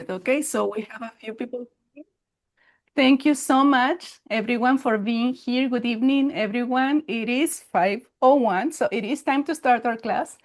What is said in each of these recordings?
Okay, so we have a few people. Thank you so much, everyone, for being here. Good evening, everyone. It is 5:01, so it is time to start our class.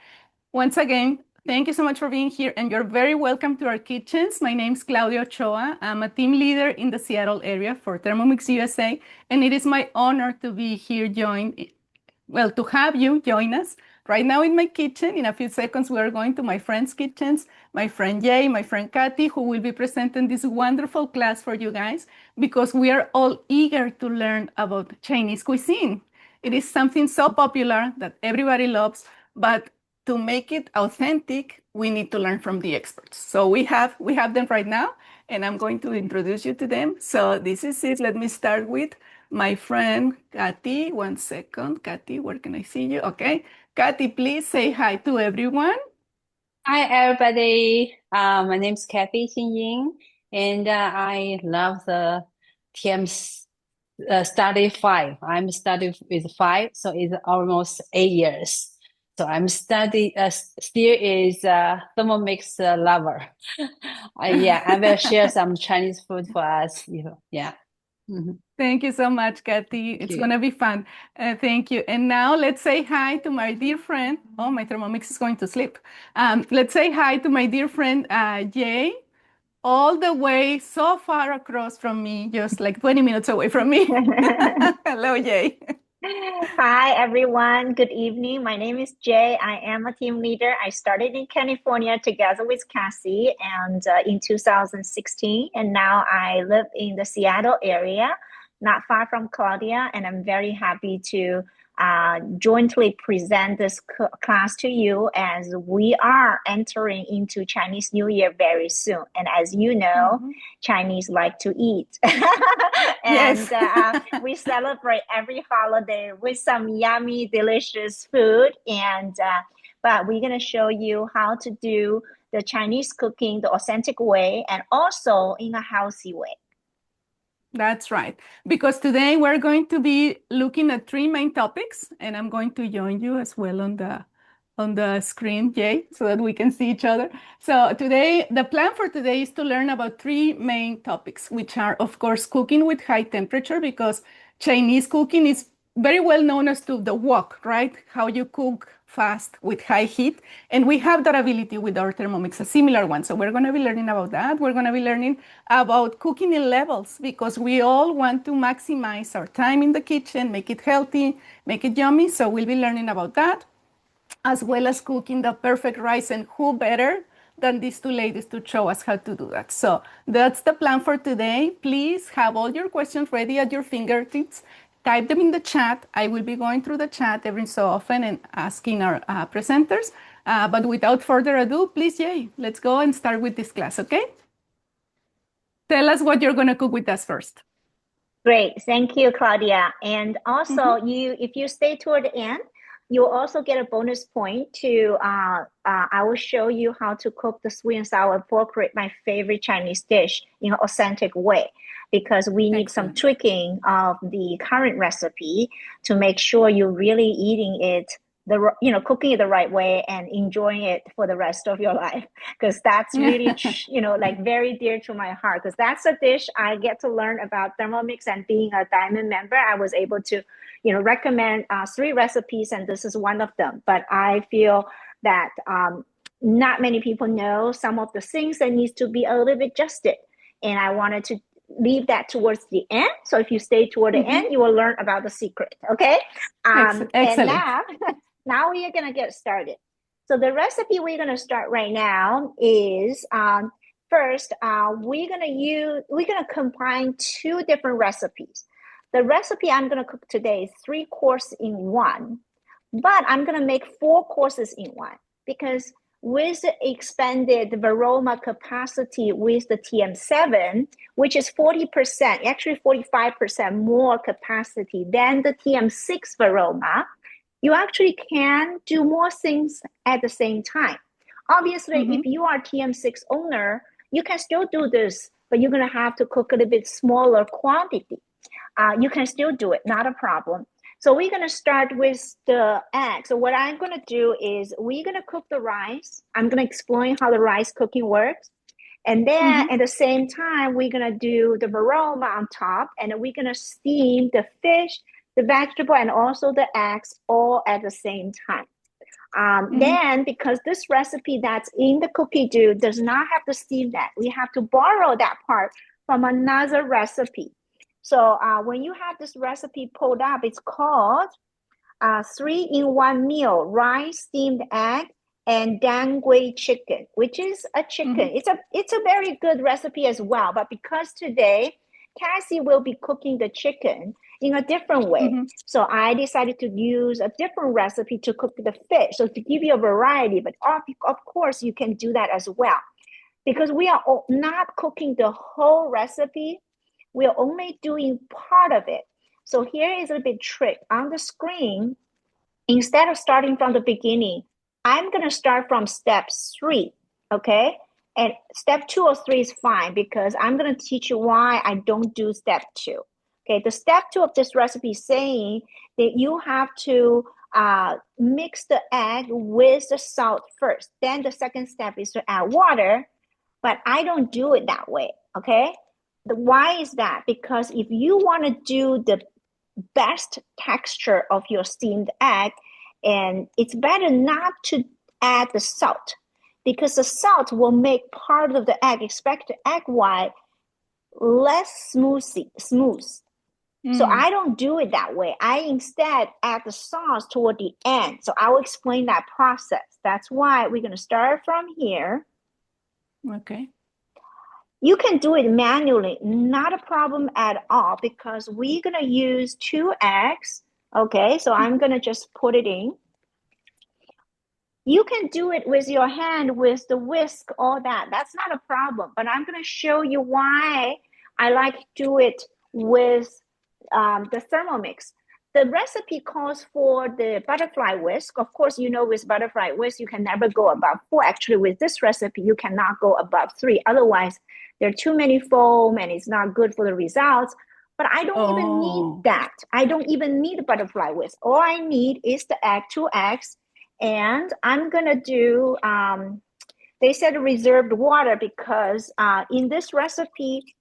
Once again, thank you so much for being here, and you're very welcome to our kitchens. My name is Claudia Ochoa. I'm a team leader in the Seattle area for Thermomix USA, and it is my honor to be here to have you join us right now in my kitchen. In a few seconds, we are going to my friend's kitchens, my friend Jay, my friend Cathy, who will be presenting this wonderful class for you guys because we are all eager to learn about Chinese cuisine. It is something so popular that everybody loves, but to make it authentic, we need to learn from the experts. So we have them right now, and I'm going to introduce you to them. So this is it. Let me start with my friend Cathy. One second. Cathy, where can I see you? Okay. Cathy, please say hi to everyone. Hi, everybody. My name's Cathy Xinyin, and I love the TM's study five. I'm studying with five, so it's almost 8 years. So I'm study still is Thermomix lover. Yeah, I will share some Chinese food for us. Yeah. Mhm. Thank you so much, Cathy. Thank It's you. going to be fun. Thank you. And now let's say hi to my dear friend. Oh, my Thermomix is going to sleep. Let's say hi to my dear friend, Jay, all the way so far across from me, just like 20 minutes away from me. Hello, Jay. Hi, everyone. Good evening. My name is Jay. I am a team leader. I started in California together with Cathy and in 2016, and now I live in the Seattle area, not far from Claudia, and I'm very happy to jointly present this class to you as we are entering into Chinese New Year very soon. And as you know, Mhm. Chinese like to eat. Yes. And we celebrate every holiday with some yummy, delicious food. But we're going to show you how to do the Chinese cooking the authentic way and also in a healthy way. That's right. Because today we're going to be looking at three main topics, and I'm going to join you as well on the screen, Jay, so that we can see each other. So today, the plan for today is to learn about three main topics, which are, of course, cooking with high temperature, because Chinese cooking is very well known as to the wok, right? How you cook fast with high heat. And we have that ability with our Thermomix, a similar one. So we're going to be learning about that. We're going to be learning about cooking in levels because we all want to maximize our time in the kitchen, make it healthy, make it yummy. So we'll be learning about that, as well as cooking the perfect rice. And who better than these two ladies to show us how to do that? So that's the plan for today. Please have all your questions ready at your fingertips. Type them in the chat. I will be going through the chat every so often and asking our presenters. But without further ado, please, Jay, let's go and start with this class, okay? Tell us what you're going to cook with us first. Great. Thank you, Claudia. And also, Mhm. if you stay toward the end, you'll also get a bonus point to, I will show you how to cook the sweet and sour pork rib, my favorite Chinese dish, in an authentic way, because we need some Excellent. tweaking of the current recipe to make sure you're really eating it cooking it the right way and enjoying it for the rest of your life, because that's really like very dear to my heart, because that's a dish I get to learn about Thermomix, and being a diamond member I was able to recommend three recipes, and this is one of them. But I feel that not many people know some of the things that needs to be a little bit adjusted, and I wanted to leave that towards the end. So if you stay toward the end, Mhm. you will learn about the secret. Okay. And Excellent. now we are going to get started. So the recipe we're going to start right now is first we're going to combine two different recipes. The recipe I'm going to cook today is 3 course in one, but I'm going to make 4 courses in one, because with the expanded varoma capacity with the TM7, which is 40%, actually 45% more capacity than the TM6 varoma, you actually can do more things at the same time. Obviously, if Mhm. you are TM6 owner, you can still do this, but you're going to have to cook a little bit smaller quantity. You can still do it, not a problem. So we're going to start with the egg. So what I'm going to do is we're going to cook the rice. I'm going to explain how the rice cooking works. And then Mm-hmm. at the same time, we're gonna do the varoma on top, and we're gonna steam the fish, the vegetable, and also the eggs all at the same time. Mm-hmm. Then, because this recipe that's in the Cookidoo does not have to steam that, we have to borrow that part from another recipe. So when you have this recipe pulled up, it's called 3-in-1 meal: rice, steamed egg, and dangui chicken, which is a chicken. Mm-hmm. It's a very good recipe as well. But because today Cassie will be cooking the chicken in a different way, Mm-hmm. so I decided to use a different recipe to cook the fish. So to give you a variety, but of course you can do that as well. Because we are not cooking the whole recipe, we are only doing part of it. So here is a bit trick on the screen. Instead of starting from the beginning, I'm going to start from step 3, okay? And step 2 or 3 is fine because I'm going to teach you why I don't do step 2. Okay, the step 2 of this recipe is saying that you have to mix the egg with the salt first. Then the second step is to add water, but I don't do it that way, okay? Why is that? Because if you want to do the best texture of your steamed egg, and it's better not to add the salt because the salt will make part of the egg, especially the egg white, less smooth. So Mm. I don't do it that way. I instead add the sauce toward the end. So I will explain that process. That's why we're going to start from here. Okay. You can do it manually, not a problem at all, because we're going to use 2 eggs. Okay, so I'm going to just put it in. You can do it with your hand, with the whisk, all that. That's not a problem. But I'm going to show you why I like to do it with the Thermomix. The recipe calls for the butterfly whisk. Of course, you know with butterfly whisk, you can never go above 4. Actually, with this recipe, you cannot go above 3. Otherwise, there are too many foam and it's not good for the results. But I don't even need Oh. that. I don't even need a butterfly whisk. All I need is the egg, 2 eggs. And I'm going to do, they said reserved water because in this recipe,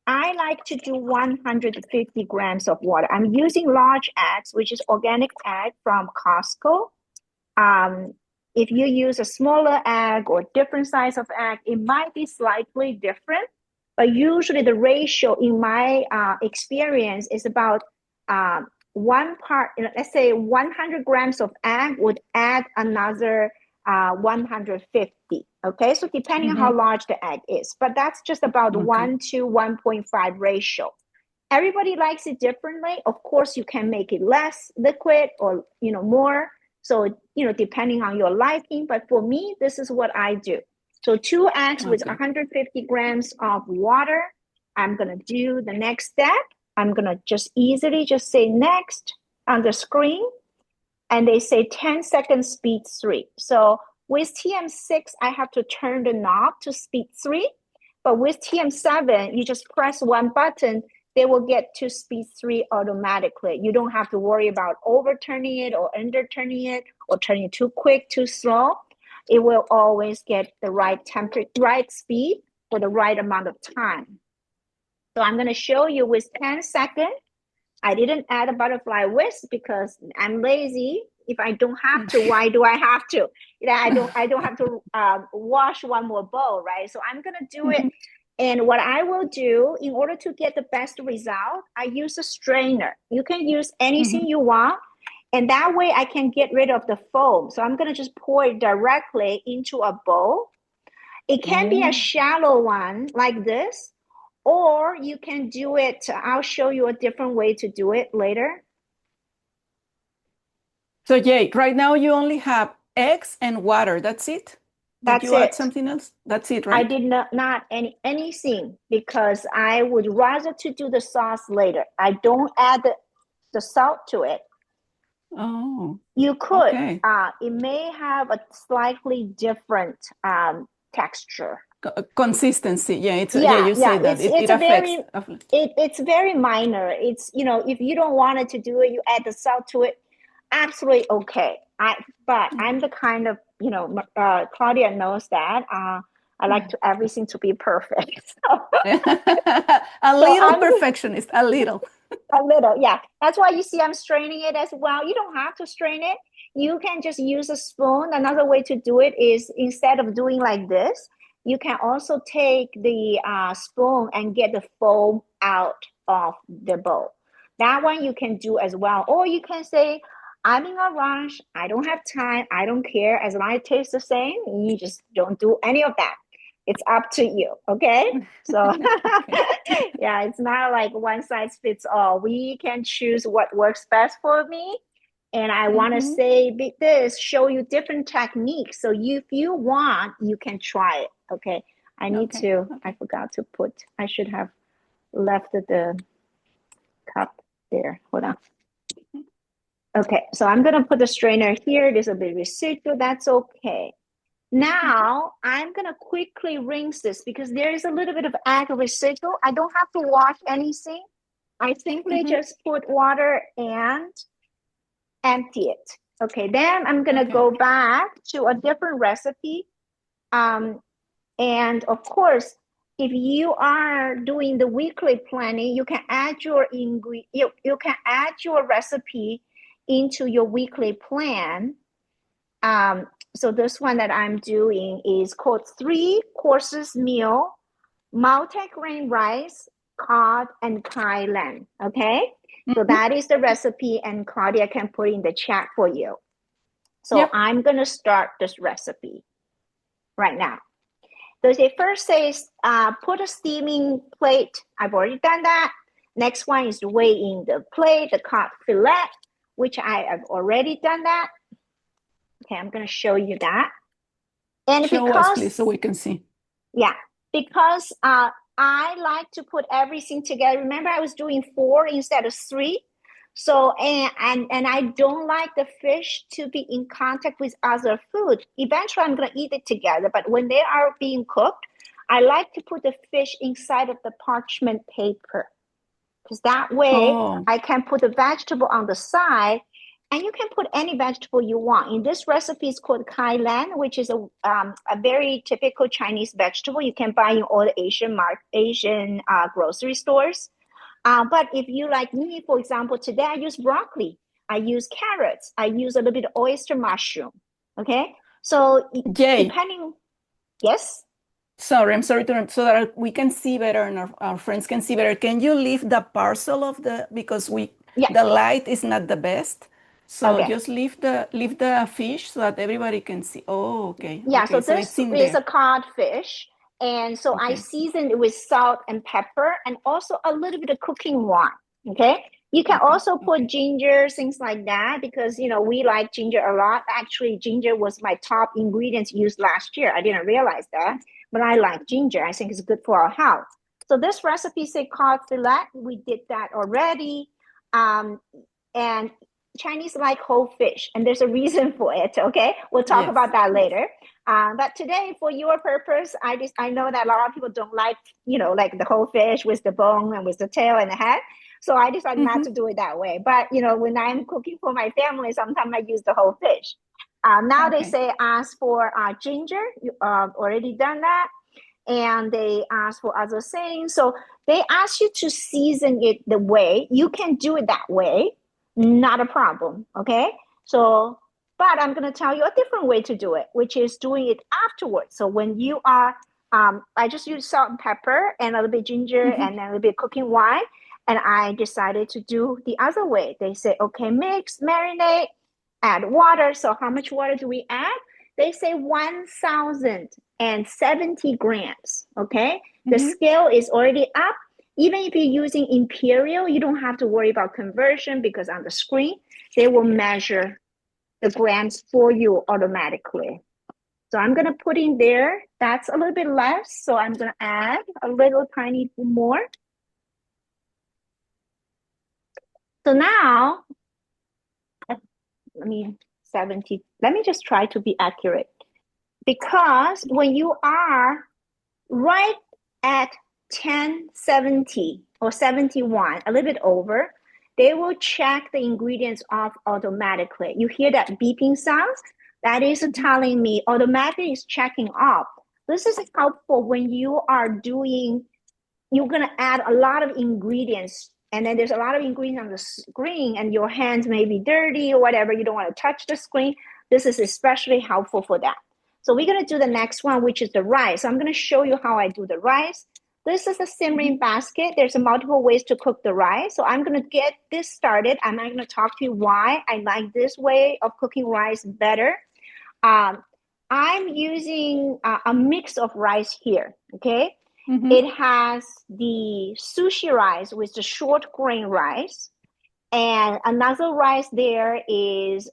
I like to do 150 grams of water. I'm using large eggs, which is organic egg from Costco. If you use a smaller egg or different size of egg, it might be slightly different. But usually the ratio in my experience is about one part, let's say 100 grams of egg would add another 150. Okay, so depending on how Mm-hmm. large the egg is, but that's just about Okay. 1 to 1.5 ratio. Everybody likes it differently. Of course, you can make it less liquid or more. So depending on your liking. But for me, this is what I do. So 2 eggs with Okay. 150 grams of water. I'm gonna do the next step. I'm gonna just easily just say next on the screen, and they say 10 seconds speed 3. So with TM6, I have to turn the knob to speed 3. But with TM7, you just press one button, they will get to speed 3 automatically. You don't have to worry about overturning it or underturning it or turning it too quick, too slow. It will always get the right temperature, right speed for the right amount of time. So I'm going to show you with 10 seconds. I didn't add a butterfly whisk because I'm lazy. If I don't have to, why do I have to? I don't have to wash one more bowl, right? So I'm gonna do it. Mhm. And what I will do in order to get the best result, I use a strainer. You can use anything Mhm. you want, and that way I can get rid of the foam. So I'm gonna just pour it directly into a bowl. It can be a Oh. shallow one like this, or you can do it. I'll show you a different way to do it later. So Jay, right now you only have eggs and water. That's it? Did That's you add it. something else? That's it, I right? did not anything because I would rather to do the sauce later. I don't add the salt to it. Oh, You could. okay. It may have a slightly different texture. Consistency. Yeah, yeah, Yeah, you yeah. say that It's it it's a affects. very it's very minor. It's if you don't want it to do it, you add the salt to it. Absolutely okay. But I'm the kind of Claudia knows that. I like to everything to be perfect. A So little perfectionist, a little. a little, yeah. That's why you see I'm straining it as well. You don't have to strain it. You can just use a spoon. Another way to do it is instead of doing like this, you can also take the spoon and get the foam out of the bowl. That one you can do as well. Or you can say, I'm in a rush. I don't have time. I don't care. As long as it tastes the same, you just don't do any of that. It's up to you. Okay. So, Okay. yeah, it's not like one size fits all. We can choose what works best for me. And I want to Mhm. say this, show you different techniques. So if you want, you can try it. Okay. Okay. I Okay. forgot to put, I should have left the cup there. Hold on. Okay. So I'm going to put the strainer here. There's a bit of residual. That's okay. Now I'm going to quickly rinse this because there is a little bit of egg residual. I don't have to wash anything. I simply Mhm. just put water and empty it. Okay, then I'm gonna Okay. go back to a different recipe. And of course, if you are doing the weekly planning, you can add your you can add your recipe into your weekly plan. So this one that I'm doing is called 3 courses meal, multi-grain rice, cod, and kai lan. Okay, so Mhm. that is the recipe, and Claudia can put in the chat for you. So Yep. I'm going to start this recipe right now. So it first says, put a steaming plate. I've already done that. Next one is weigh in the plate, the cod fillet, which I have already done that. Okay, I'm going to show you that. And Show us, because, please, so we can see. yeah, because I like to put everything together. Remember, I was doing 4 instead of 3. So and I don't like the fish to be in contact with other food. Eventually, I'm gonna eat it together. But when they are being cooked, I like to put the fish inside of the parchment paper because that way Oh, I can put the vegetable on the side, and you can put any vegetable you want. In this recipe, it's called kai lan, which is a very typical Chinese vegetable. You can buy in all the Asian grocery stores. But if you like me, for example, today I use broccoli, I use carrots, I use a little bit of oyster mushroom. Okay, so Jay. depending, yes, Sorry, I'm sorry to so that we can see better and our friends can see better. Can you leave the parcel of the because we yeah, the light is not the best. So okay. just leave the fish so that everybody can see. Oh, okay. Yeah, Okay. so So this it's in is there. a codfish. And so I Okay. seasoned it with salt and pepper and also a little bit of cooking wine. Okay. You can Okay. also put Okay. ginger, things like that, because we like ginger a lot. Actually, ginger was my top ingredients used last year. I didn't realize that, but I like ginger. I think it's good for our health. So this recipe say cod fillet. We did that already. Um, and Chinese like whole fish, and there's a reason for it. Okay, we'll talk Yes. about that Yes. later. But today, for your purpose, I know that a lot of people don't like like the whole fish with the bone and with the tail and the head. So I decided not Mm-hmm. to do it that way. But when I'm cooking for my family, sometimes I use the whole fish. Now they Okay. say ask for ginger. You already done that, and they ask for other things. So they ask you to season it the way you can do it that way, not a problem. Okay, so but I'm going to tell you a different way to do it, which is doing it afterwards. So when you are I just use salt and pepper and a little bit ginger Mm-hmm. and then a little bit cooking wine, and I decided to do the other way. They say okay, mix, marinate, add water. So how much water do we add? They say 1,070 grams. Okay, the Mm-hmm. scale is already up. Even if you're using imperial, you don't have to worry about conversion because on the screen they will measure the grams for you automatically. So I'm going to put in there. That's a little bit less, so I'm going to add a little tiny more. So now let me 70. Let me just try to be accurate, because when you are right at 1070 or 71, a little bit over, they will check the ingredients off automatically. You hear that beeping sound? That is telling me automatically is checking off. This is helpful when you are doing, you're going to add a lot of ingredients, and then there's a lot of ingredients on the screen and your hands may be dirty or whatever. You don't want to touch the screen. This is especially helpful for that. So we're going to do the next one, which is the rice. So I'm going to show you how I do the rice. This is a simmering basket. There's multiple ways to cook the rice. So I'm going to get this started. I'm going to talk to you why I like this way of cooking rice better. I'm using a mix of rice here, okay? It has the sushi rice with the short grain rice. And another rice there is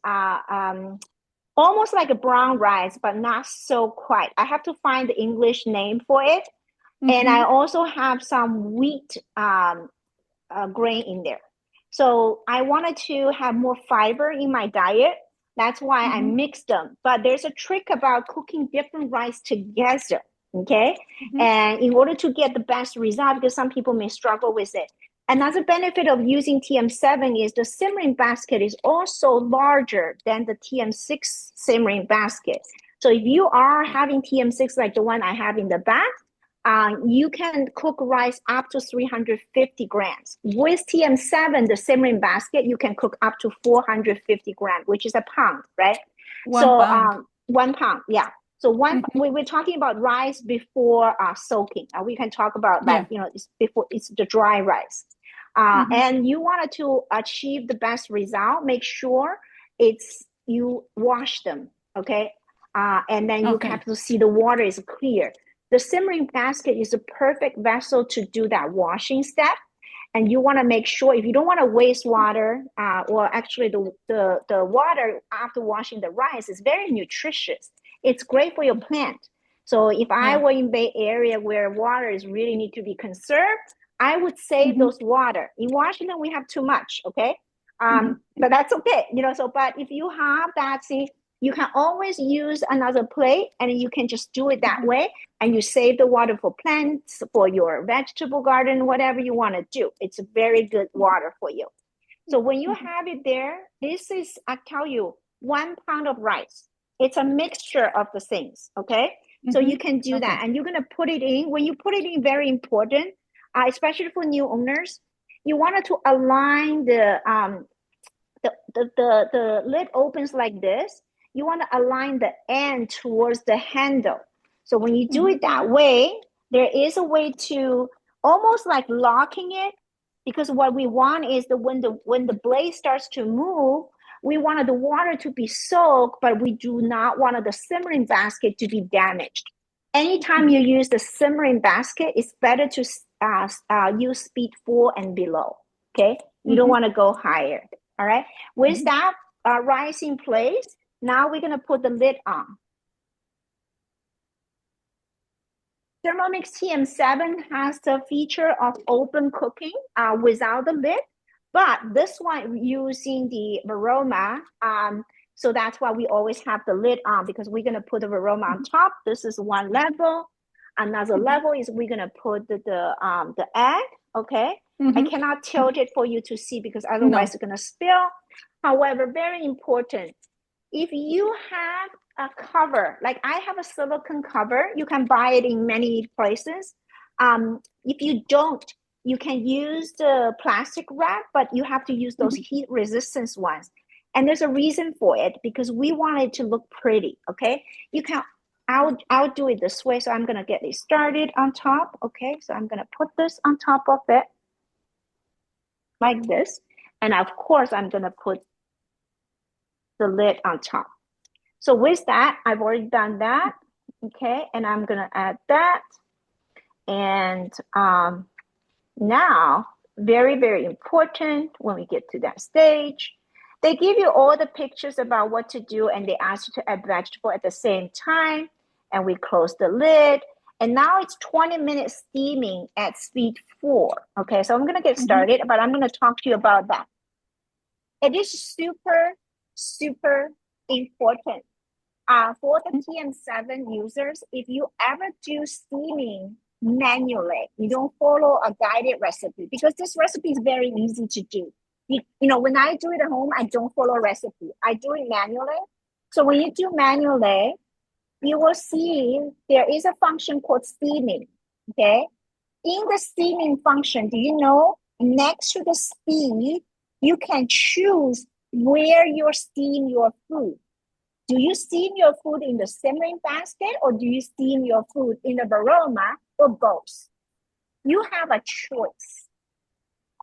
almost like a brown rice, but not so quite. I have to find the English name for it. And I also have some wheat grain in there. So I wanted to have more fiber in my diet. That's why I mix them. But there's a trick about cooking different rice together, okay? And in order to get the best result, because some people may struggle with it. Another benefit of using TM7 is the simmering basket is also larger than the TM6 simmering basket. So if you are having TM6 like the one I have in the back, you can cook rice up to 350 grams. With TM7, the simmering basket, you can cook up to 450 grams, which is a pound, right? 1 pound. 1 pound, yeah. So we're talking about rice before soaking. We can talk about that, it's before it's the dry rice. And you wanted to achieve the best result, make sure you wash them, okay? And then you have to see the water is clear. The simmering basket is a perfect vessel to do that washing step. And you want to make sure, if you don't want to waste water, or actually the water after washing the rice is very nutritious. It's great for your plant. So if I were in Bay Area where water is really need to be conserved, I would save those water. In Washington, we have too much, okay? But that's okay, but if you have that, you can always use another plate and you can just do it that way. And you save the water for plants, for your vegetable garden, whatever you want to do. It's a very good water for you. So when you have it there, this is, I tell you, 1 pound of rice. It's a mixture of the things, okay? So you can do that. And you're going to put it in. When you put it in, very important, especially for new owners, you wanted to align the lid opens like this. You want to align the end towards the handle. So when you do it that way, there is a way to almost like locking it, because what we want is when the blade starts to move, we wanted the water to be soaked, but we do not want the simmering basket to be damaged. Anytime you use the simmering basket, it's better to use speed 4 and below, okay? You don't want to go higher, all right? With that rice in place, now we're going to put the lid on. Thermomix TM7 has the feature of open cooking without the lid, but this one using the aroma, so that's why we always have the lid on, because we're going to put the aroma on top. This is one level. Another level is we're going to put the egg, okay? I cannot tilt it for you to see because otherwise it's going to spill. However, very important, if you have a cover, like I have a silicone cover, you can buy it in many places. If you don't, you can use the plastic wrap, but you have to use those heat resistance ones. And there's a reason for it, because we want it to look pretty, okay? You can, I'll do it this way. So I'm gonna get it started on top, okay? So I'm gonna put this on top of it, like this. And of course, I'm gonna put the lid on top. So with that, I've already done that, okay? And I'm gonna add that. And now, very, very important when we get to that stage, they give you all the pictures about what to do, and they ask you to add vegetable at the same time. And we close the lid. And now it's 20 minutes steaming at speed 4. Okay, so I'm gonna get started, but I'm gonna talk to you about that. It is super, super important. For the TM7 users, if you ever do steaming manually, you don't follow a guided recipe, because this recipe is very easy to do. When I do it at home, I don't follow a recipe. I do it manually. So when you do manually, you will see there is a function called steaming, okay? In the steaming function, do you know next to the speed, you can choose where you steam your food. Do you steam your food in the simmering basket or do you steam your food in the varoma or both? You have a choice.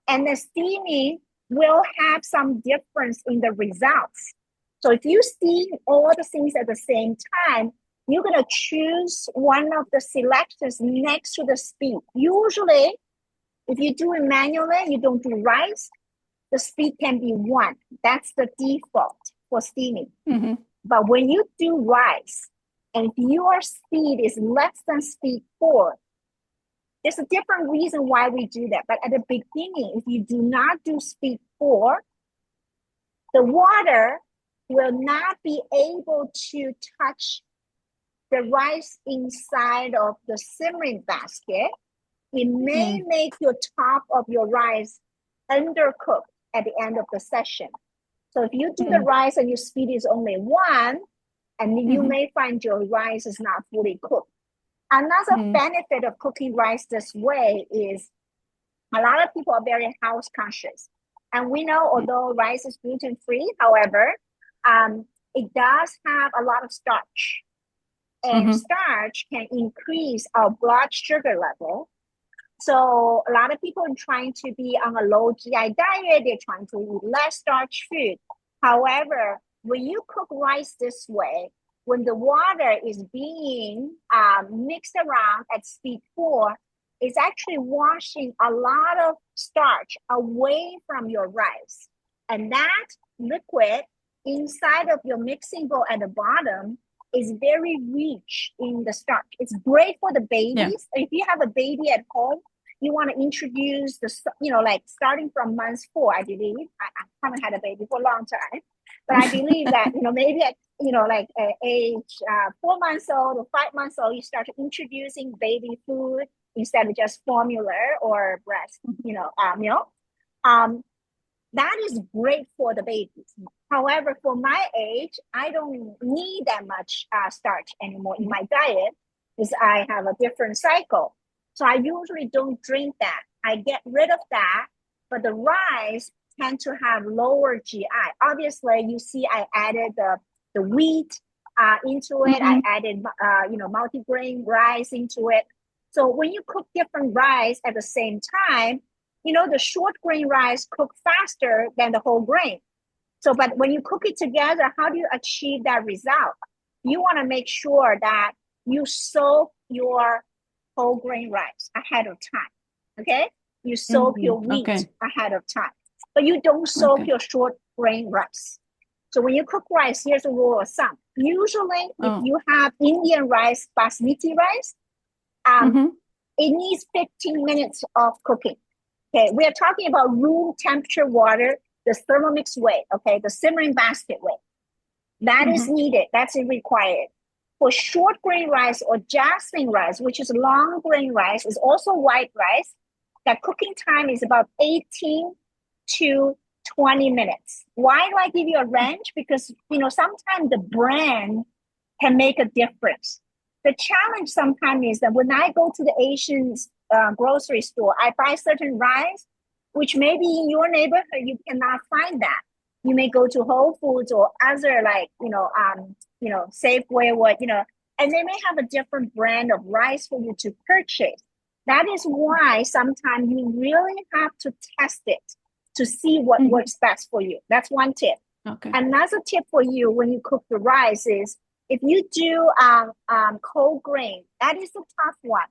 And the steaming will have some difference in the results. So if you steam all the things at the same time, you're going to choose one of the selectors next to the speed. Usually, if you do it manually, you don't do rice, the speed can be 1. That's the default for steaming. Mm-hmm. But when you do rice, and if your speed is less than speed 4, there's a different reason why we do that. But at the beginning, if you do not do speed 4, the water will not be able to touch the rice inside of the simmering basket. It may make your top of your rice undercooked at the end of the session. So if you do the rice and your speed is only 1, and you may find your rice is not fully cooked. Another benefit of cooking rice this way is a lot of people are very health conscious. And we know although rice is gluten-free, however, it does have a lot of starch. And starch can increase our blood sugar level. So a lot of people are trying to be on a low GI diet. They're trying to eat less starch food. However, when you cook rice this way, when the water is being mixed around at speed 4, it's actually washing a lot of starch away from your rice. And that liquid inside of your mixing bowl at the bottom is very rich in the starch. It's great for the babies. Yeah. If you have a baby at home, you want to introduce the, like starting from month 4, I believe. I haven't had a baby for a long time, but I believe that, maybe at, age 4 months old or 5 months old, you start introducing baby food instead of just formula or breast, milk. That is great for the babies. However, for my age, I don't need that much starch anymore in my diet because I have a different cycle. So I usually don't drink that. I get rid of that, but the rice tend to have lower GI. Obviously, you see I added the wheat into it. I added, multigrain rice into it. So when you cook different rice at the same time, the short grain rice cook faster than the whole grain. So, but when you cook it together, how do you achieve that result? You want to make sure that you soak your whole grain rice ahead of time. Okay? You soak your wheat ahead of time, but you don't soak your short grain rice. So when you cook rice, here's a rule of thumb. Usually, if you have Indian rice, basmati rice, it needs 15 minutes of cooking. Okay, we are talking about room temperature water, the Thermomix way, okay, the simmering basket way. That is needed, that's required. For short grain rice or jasmine rice, which is long grain rice, is also white rice, that cooking time is about 18 to 20 minutes. Why do I give you a range? Because, sometimes the brand can make a difference. The challenge sometimes is that when I go to the Asian grocery store, I buy certain rice, which maybe in your neighborhood, you cannot find that. You may go to Whole Foods or other Safeway, and they may have a different brand of rice for you to purchase. That is why sometimes you really have to test it to see what works best for you. That's one tip. Okay. Another tip for you when you cook the rice is if you do whole grain, that is the tough one.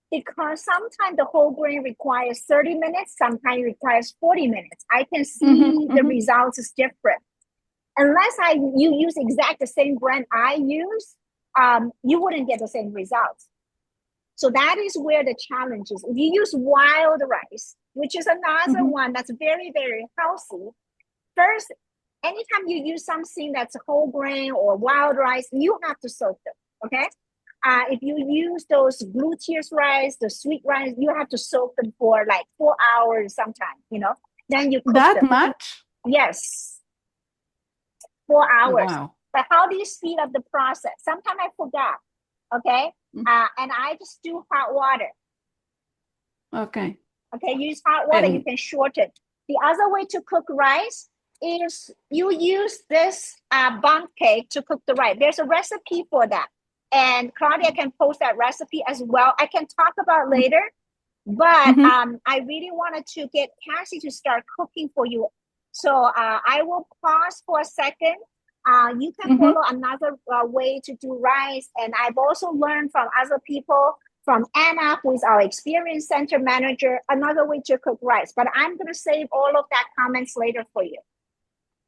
Because sometimes the whole grain requires 30 minutes, sometimes it requires 40 minutes. I can see the results is different. Unless you use exact the same brand I use, you wouldn't get the same results. So that is where the challenge is. If you use wild rice, which is another one that's very, very healthy, first, anytime you use something that's whole grain or wild rice, you have to soak them, okay? If you use those gluteus rice, the sweet rice, you have to soak them for like 4 hours sometimes, Then you cook them. That much? Yes. 4 hours. Wow. But how do you speed up the process? Sometimes I forgot, okay? And I just do hot water. Okay. Okay, use hot water, you And can shorten. The other way to cook rice is you use this bundt cake to cook the rice. There's a recipe for that. And Claudia can post that recipe as well. I can talk about later, but I really wanted to get Cathy to start cooking for you. So I will pause for a second. You can follow another way to do rice. And I've also learned from other people, from Anna, who is our experience center manager, another way to cook rice. But I'm going to save all of that comments later for you.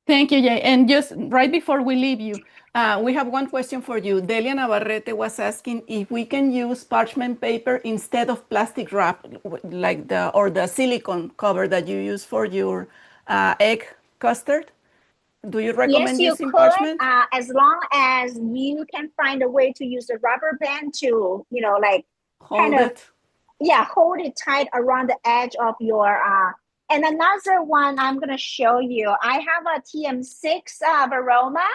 thank you, Jay. And just right before we leave you, we have one question for you. Delia Navarrete was asking if we can use parchment paper instead of plastic wrap, like the silicone cover that you use for your egg custard. Do you Yes, recommend you using could, parchment? as long as you can find a way to use a rubber band to, like kind Hold of, it. yeah, hold it tight around the edge of your, and another one I'm going to show you. I have a TM6 Varoma,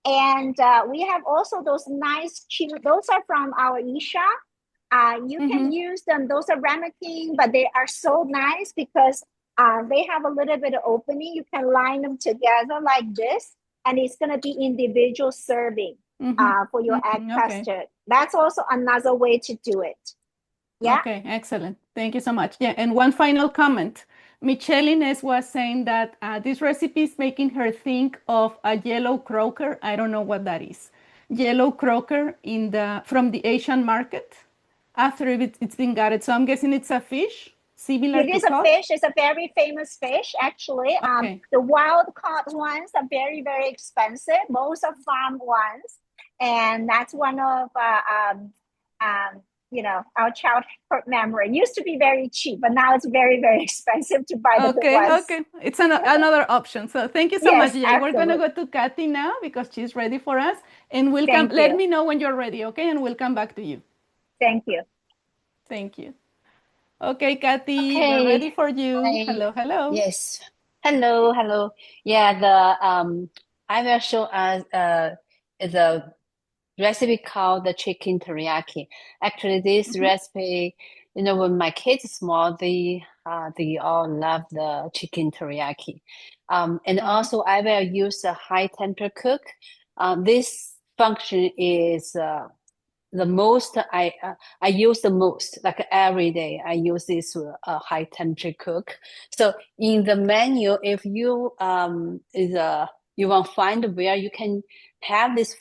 and we have also those nice, cute, those are from our eShop. You can use them. Those are ramekin, but they are so nice because they have a little bit of opening. You can line them together like this, and it's going to be individual serving for your egg Okay. custard. That's also another way to do it. Yeah. Okay, excellent. Thank you so much. Yeah, and one final comment. Michelle Ines was saying that this recipe is making her think of a yellow croaker. I don't know what that is. Yellow croaker from the Asian market after it's been gutted. So I'm guessing it's a fish similar It to is a cod. fish. It's a very famous fish, actually. Okay. The wild caught ones are very, very expensive. Most are farm ones, and that's one of our childhood memory. It used to be very cheap, but now it's very, very expensive to buy the good Okay, ones. okay. It's another option. So thank you so much, Yes, Jay. We're gonna absolutely. go to Cathy now because she's ready for us, and we'll come. Thank Let you. me know when you're ready, okay? And we'll come back to you. Thank you. Thank you. Okay, Cathy, we're ready Okay. for you. Hi. Hello, hello. Yes. Hello, hello. Yeah, I will show us the recipe called the chicken teriyaki. Actually, this recipe, when my kids are small, they all love the chicken teriyaki. And also I will use a high temperature cook. This function is the most I use the most, like every day I use this high temperature cook. So in the menu, if you you want to find where you can have this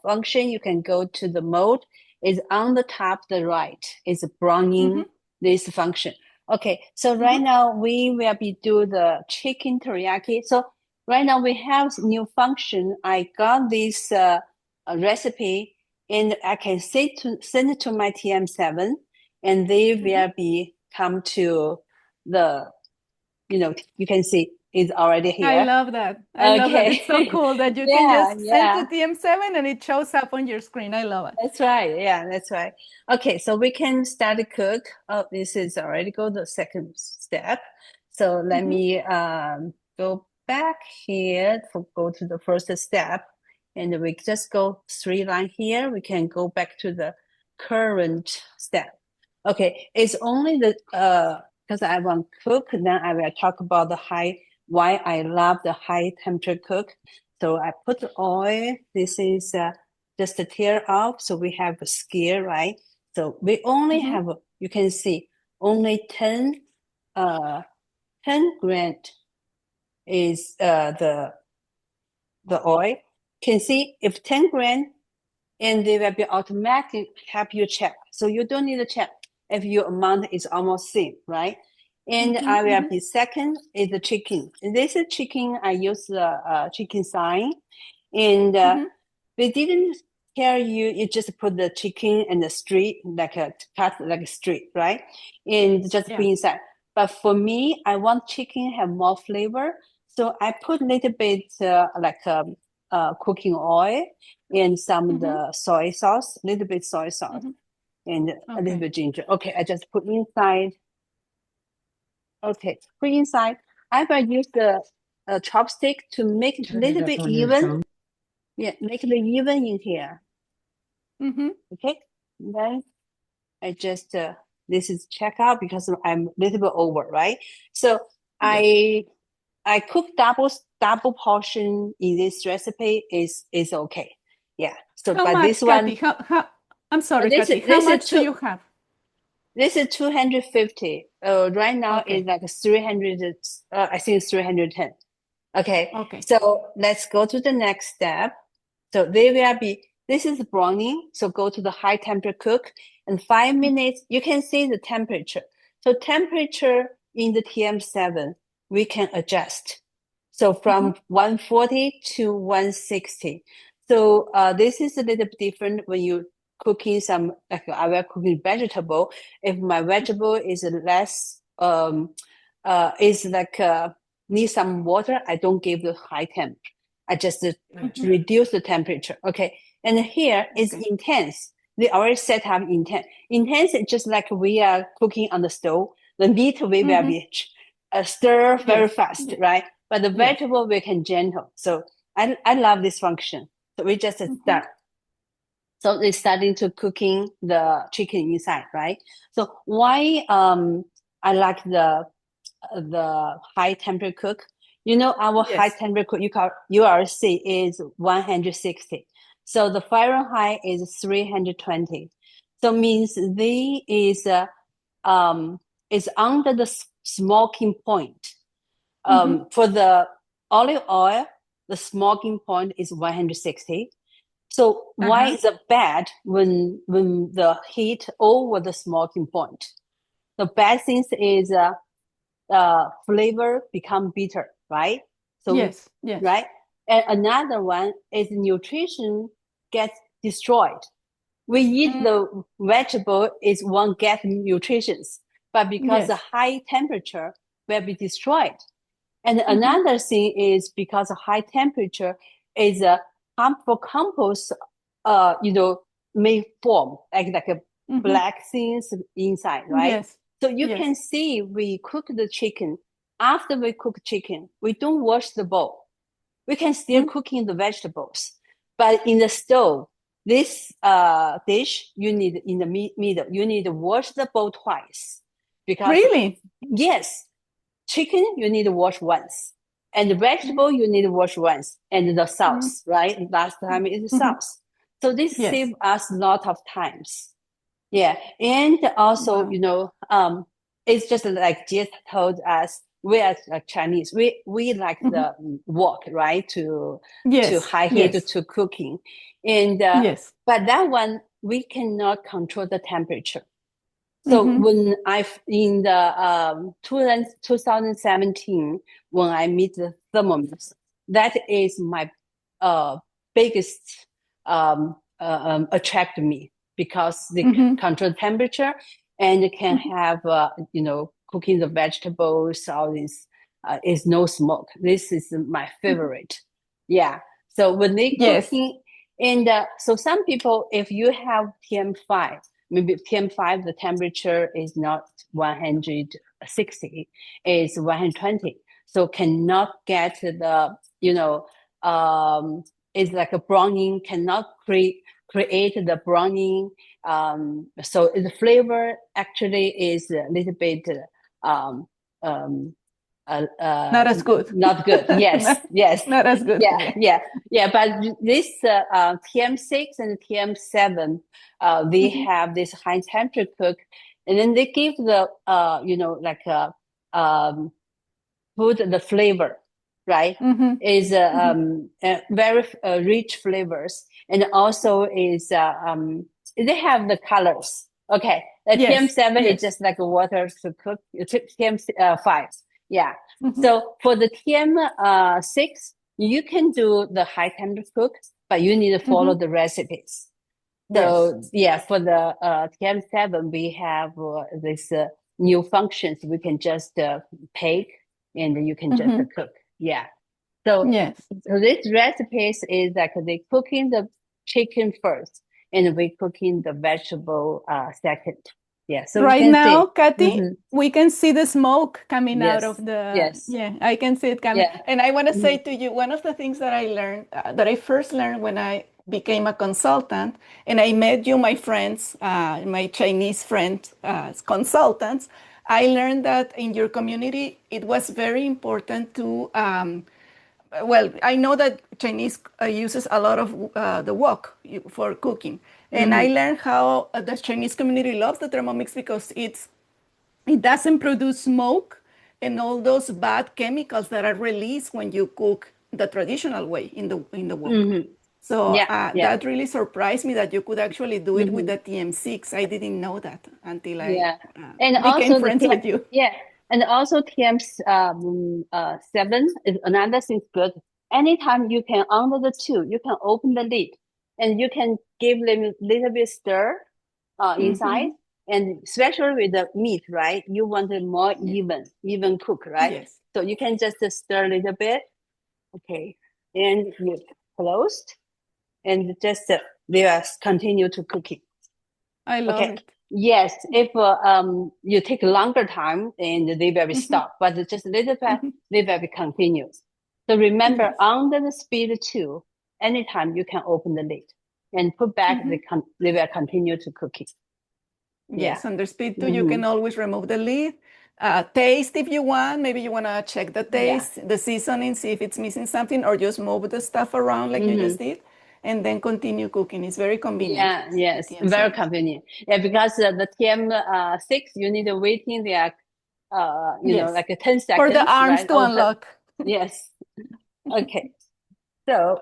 function, you can go to the mode. Is on the top, the right is browning this function. Okay, so right now we will be do the chicken teriyaki. So right now we have new function. I got this recipe, and I can send it to my TM7, and they will be come to the, you can see it's already I here. love that. I love that. It's so Okay. cool that you can Yeah, just send to yeah. TM7 and it shows up on your screen. I love it. That's right. Yeah, that's right. Okay, so we can start to cook. Oh, this is already go the second step. So let me go back here to go to the first step. And we just go 3 line here. We can go back to the current step. Okay, it's only the because I want to cook, then I will talk about why I love the high temperature cook. So I put the oil. This is just to tear off. So we have a scale, right? So we only have, you can see, only 10 gram is the oil. Can see if 10 gram, and they will be automatic help you check. So you don't need to check if your amount is almost same, right? And I will be second is the chicken. This is chicken. I use the chicken sign, and they didn't tell you. You just put the chicken and the strip like a cut like a strip, right? And just put inside. But for me, I want chicken have more flavor, so I put a little bit cooking oil and some of the soy sauce, a little bit soy sauce, and a little bit ginger. Okay, I just put inside. Okay, put inside. I will use the chopstick to make it a little bit even. Yeah, make it even in here. Mm-hmm. Okay. Then I just this is checkout because I'm a little bit over, right? So Yes. I cook double portion in this recipe is okay. Yeah. So How but this much, one Cathy? I'm sorry, this Cathy. How this is much do two you have? this is 250. Right now is Okay. like 300. I think it's 310. Okay. Okay. So let's go to the next step. So they will be. This is browning. So go to the high temperature cook, and 5 minutes. You can see the temperature. So temperature in the TM7 we can adjust. So Mm-hmm. from 140 to 160. So this is a little bit different when you cooking some, like I will cooking vegetable. If my vegetable is less is like need some water, I don't give the high temp. I just Mm-hmm. reduce the temperature. Okay. And here is Okay. intense. They already set up intense. Intense is just like we are cooking on the stove. The meat we will Mm-hmm. be stir very Yes. fast, Yes. right? But the Yes. vegetable we can gentle. So I love this function. So we just Mm-hmm. start. So it's starting to cooking the chicken inside, right? So why I like the high temperature cook. You know, our high Yes. temperature cook URC is 160. So the Fahrenheit is 320. So means they is under the smoking point. Mm-hmm. For the olive oil, the smoking point is 160. So why Uh-huh. is it bad when the heat over the smoking point? The bad thing is flavor become bitter, right? So, Yes. Yes. right? And another one is nutrition gets destroyed. We eat Mm. the vegetable is one get nutritions, but because the Yes. high temperature will be destroyed. And Mm-hmm. another thing is because of high temperature is a harmful compost, may form like a Mm-hmm. black things inside, right? Yes. So you Yes. can see we cook the chicken. After we cook chicken, we don't wash the bowl. We can still Mm. cooking the vegetables, but in the stove, this dish you need in the middle. You need to wash the bowl twice because Really? yes, chicken you need to wash once, and the Mm. vegetable you need to wash once, and the Mm. sauce, right? Last time is the Mm-hmm. sauce. So this Yes. save us a lot of times. Yeah, and also, Wow. it's just like Jess told us, we are like Chinese. We like Mm-hmm. the wok, right? To Yes. high heat Yes. to cooking, and Yes. but that one we cannot control the temperature. So Mm-hmm. when in the 2017 when I meet the Thermomix, that is my biggest attract me because they Mm-hmm. control temperature and can have cooking the vegetables. All this is no smoke. This is my Mm-hmm. favorite. Yeah. So when they Yes. cooking, and so some people, if you have TM5, maybe PM5, the temperature is not 160, it's 120. So cannot get the, it's like a browning, cannot create the browning. So the flavor actually is a little bit um, um, uh, uh, Not as good. not good. Yes, not, yes, not as good. yeah, Yeah. yeah, yeah. But this TM6 and TM7, they Mm-hmm. have this high temperature cook, and then they give the food the flavor, right? Mm-hmm. Is Mm-hmm. very rich flavors, and also is they have the colors. Okay, the Yes. TM7 is Yes. just like water to cook. TM5, yeah. Mm-hmm. So for the TM6, you can do the high temperature cook, but you need to follow Mm-hmm. the recipes. Yes. So yeah, for the TM7, we have this new functions. We can just bake and you can just Mm-hmm. cook. Yeah. So, Yes. so this recipes is like they cooking the chicken first, and we cooking the vegetable second. Yeah, so Right you can now, see. Cathy, we can see the smoke coming out Yes, of the, yes, yeah, I can see it coming. yeah. And I want to say to you, one of the things that I learned, that I first learned when I became a consultant, and I met you, my friends, my Chinese friends, consultants, I learned that in your community, it was very important to, well, I know that Chinese uses a lot of the wok for cooking. And I learned how the Chinese community loves the Thermomix because it doesn't produce smoke and all those bad chemicals that are released when you cook the traditional way in the wok. So Yeah, yeah. that really surprised me that you could actually do it with Mm-hmm. the TM6. I didn't know that until I Yeah, and became also the friends TM, with you. yeah, and also TM 7 is another thing good. Anytime you can under the two, you can open the lid and you can give them a little bit stir inside, Hmm. and especially with the meat, right? You want it more Yeah. even cook, right? Yes, So you can just stir a little bit, okay, and you closed, and just they are continue to cooking. I love Okay. it. Yes, if you take longer time and they will be Hmm. stop, but just a little bit, Hmm. they will be continuous. So remember, Yes. under the speed two, anytime you can open the lid and put back, Hmm. they will continue to cook it. Yeah. Yes, under speed too, you Mm-hmm. can always remove the lid. Taste if you want. Maybe you want to check the Yeah. taste, the seasoning, see if it's missing something, or just move the stuff around like you Mm-hmm. just did, and then continue cooking. It's very convenient, Yeah. the Yes. Very TM7. convenient. Yeah, because the TM 6, you need to waiting there, Yes, like 10 for the seconds, arms right? to Open. unlock. Yes. Okay. So.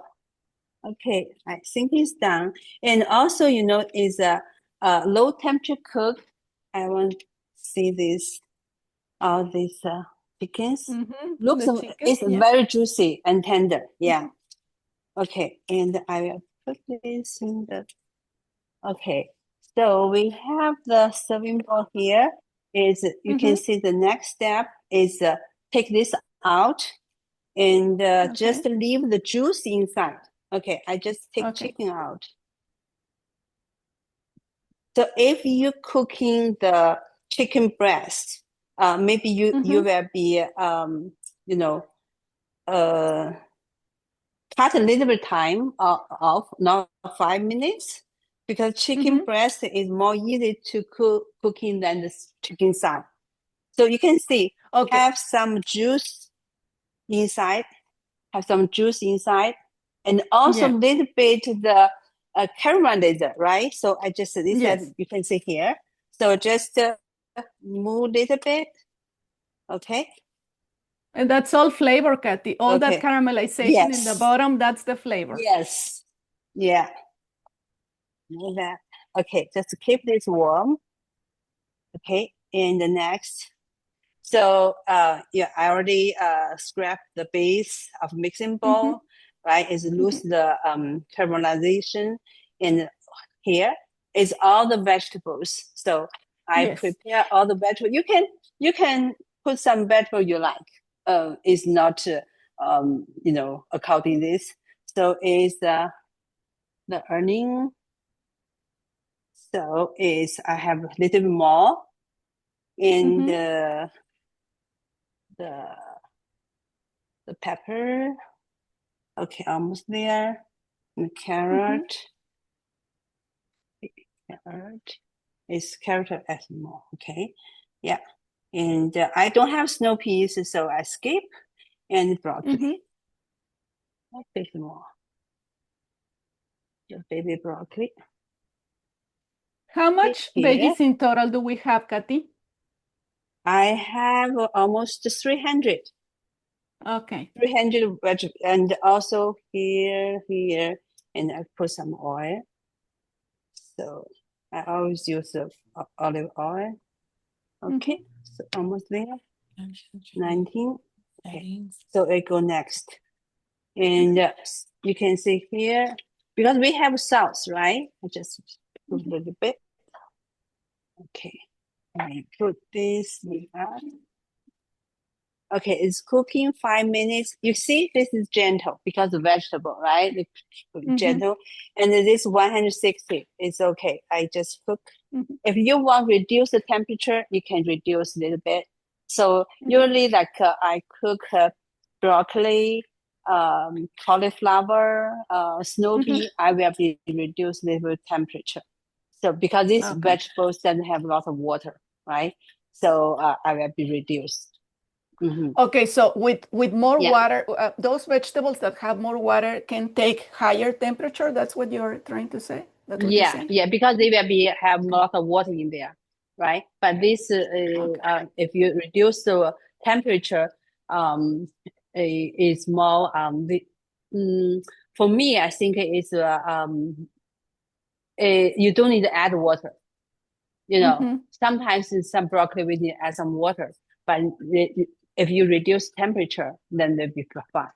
Okay, I think it's done. And also, is a low temperature cook. I want to see this, all these chickens. Looks, The chicken, it's yeah. very juicy and tender. Yeah. Mhm. Okay, and I will put this in the, okay. So we have the serving bowl here. Is you can Mhm. see the next step is take this out and Okay, just leave the juice inside. Okay, I just take okay. chicken out. So if you're cooking the chicken breast, maybe you Mhm. will be you know uh cut a little bit time off, not 5 minutes, because chicken Mhm. breast is more easy to cooking than the chicken side. So you can see Okay. have some juice inside, and also a Yeah. little bit the caramelizer, right? So I just this that Yes. you can see here. So just move a little bit. Okay. And that's all flavor, Kathy. All that Okay. caramelization in the Yes. bottom, that's the flavor. Yes. Yeah. Know that. Okay. Just keep this warm. Okay. And the next. So yeah, I already scrapped the base of mixing Mhm. bowl, right? Is lose Mhm. the caramelization, and here is all the vegetables. So I Yes. prepare all the vegetables. You can put some vegetable you like. It's not according this. So is the earning. So is I have a little bit more in Mhm. the the pepper. Okay, almost there. And Mhm. carrot is carrot as more. Okay, yeah. And I don't have snow peas, so I skip and broccoli. Mhm. A bit more, just baby broccoli. How Okay, much here veggies in total do we have, Kathy? I have almost 300. Okay. 300 and also here, and I put some oil. So I always use the olive oil. Mhm. Okay, so almost there. 19. Okay, so I go next. And you can see here, because we have sauce, right? I just put a Mhm. little bit. Okay, I put this on. Okay, it's cooking 5 minutes. You see, this is gentle because of vegetable, right? It's Mhm. gentle. And this 160. It's okay. I just cook Mhm. If you want to reduce the temperature, you can reduce a little bit. So Mhm. usually, like I cook broccoli, cauliflower, snow Mhm. pea, I will be reduce little temperature. So because these Okay. vegetables then have a lot of water, right? So I will be reduced. Mhm. Okay, so with more Yeah, water, those vegetables that have more water can take higher temperature. That's what you're trying to say? That's what you're saying? yeah, because they will be have a Okay. lot of water in there, right? But this, Okay. if you reduce the temperature, is more mm, for me, I think it's you don't need to add water. You know, Mm-hmm. sometimes in some broccoli we need to add some water, but if you reduce temperature, then they'll be fine.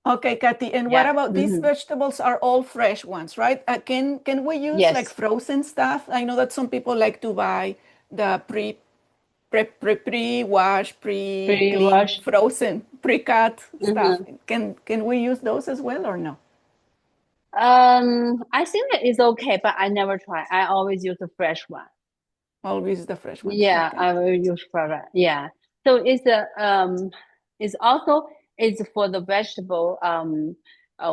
Okay, Kathy. And what Yeah. about these vegetables are all fresh ones, right? Can we use like Yes. frozen stuff? I know that some people like to buy the pre-washed, pre-cleaned, Pre-wash. frozen, pre-cut stuff. Mhm. Can we use those as well or no? I think that it's okay, but I never try. I always use the fresh one. Always the fresh ones. Yeah, Okay. I will use fresh one. Yeah. So it's also it's for the vegetable.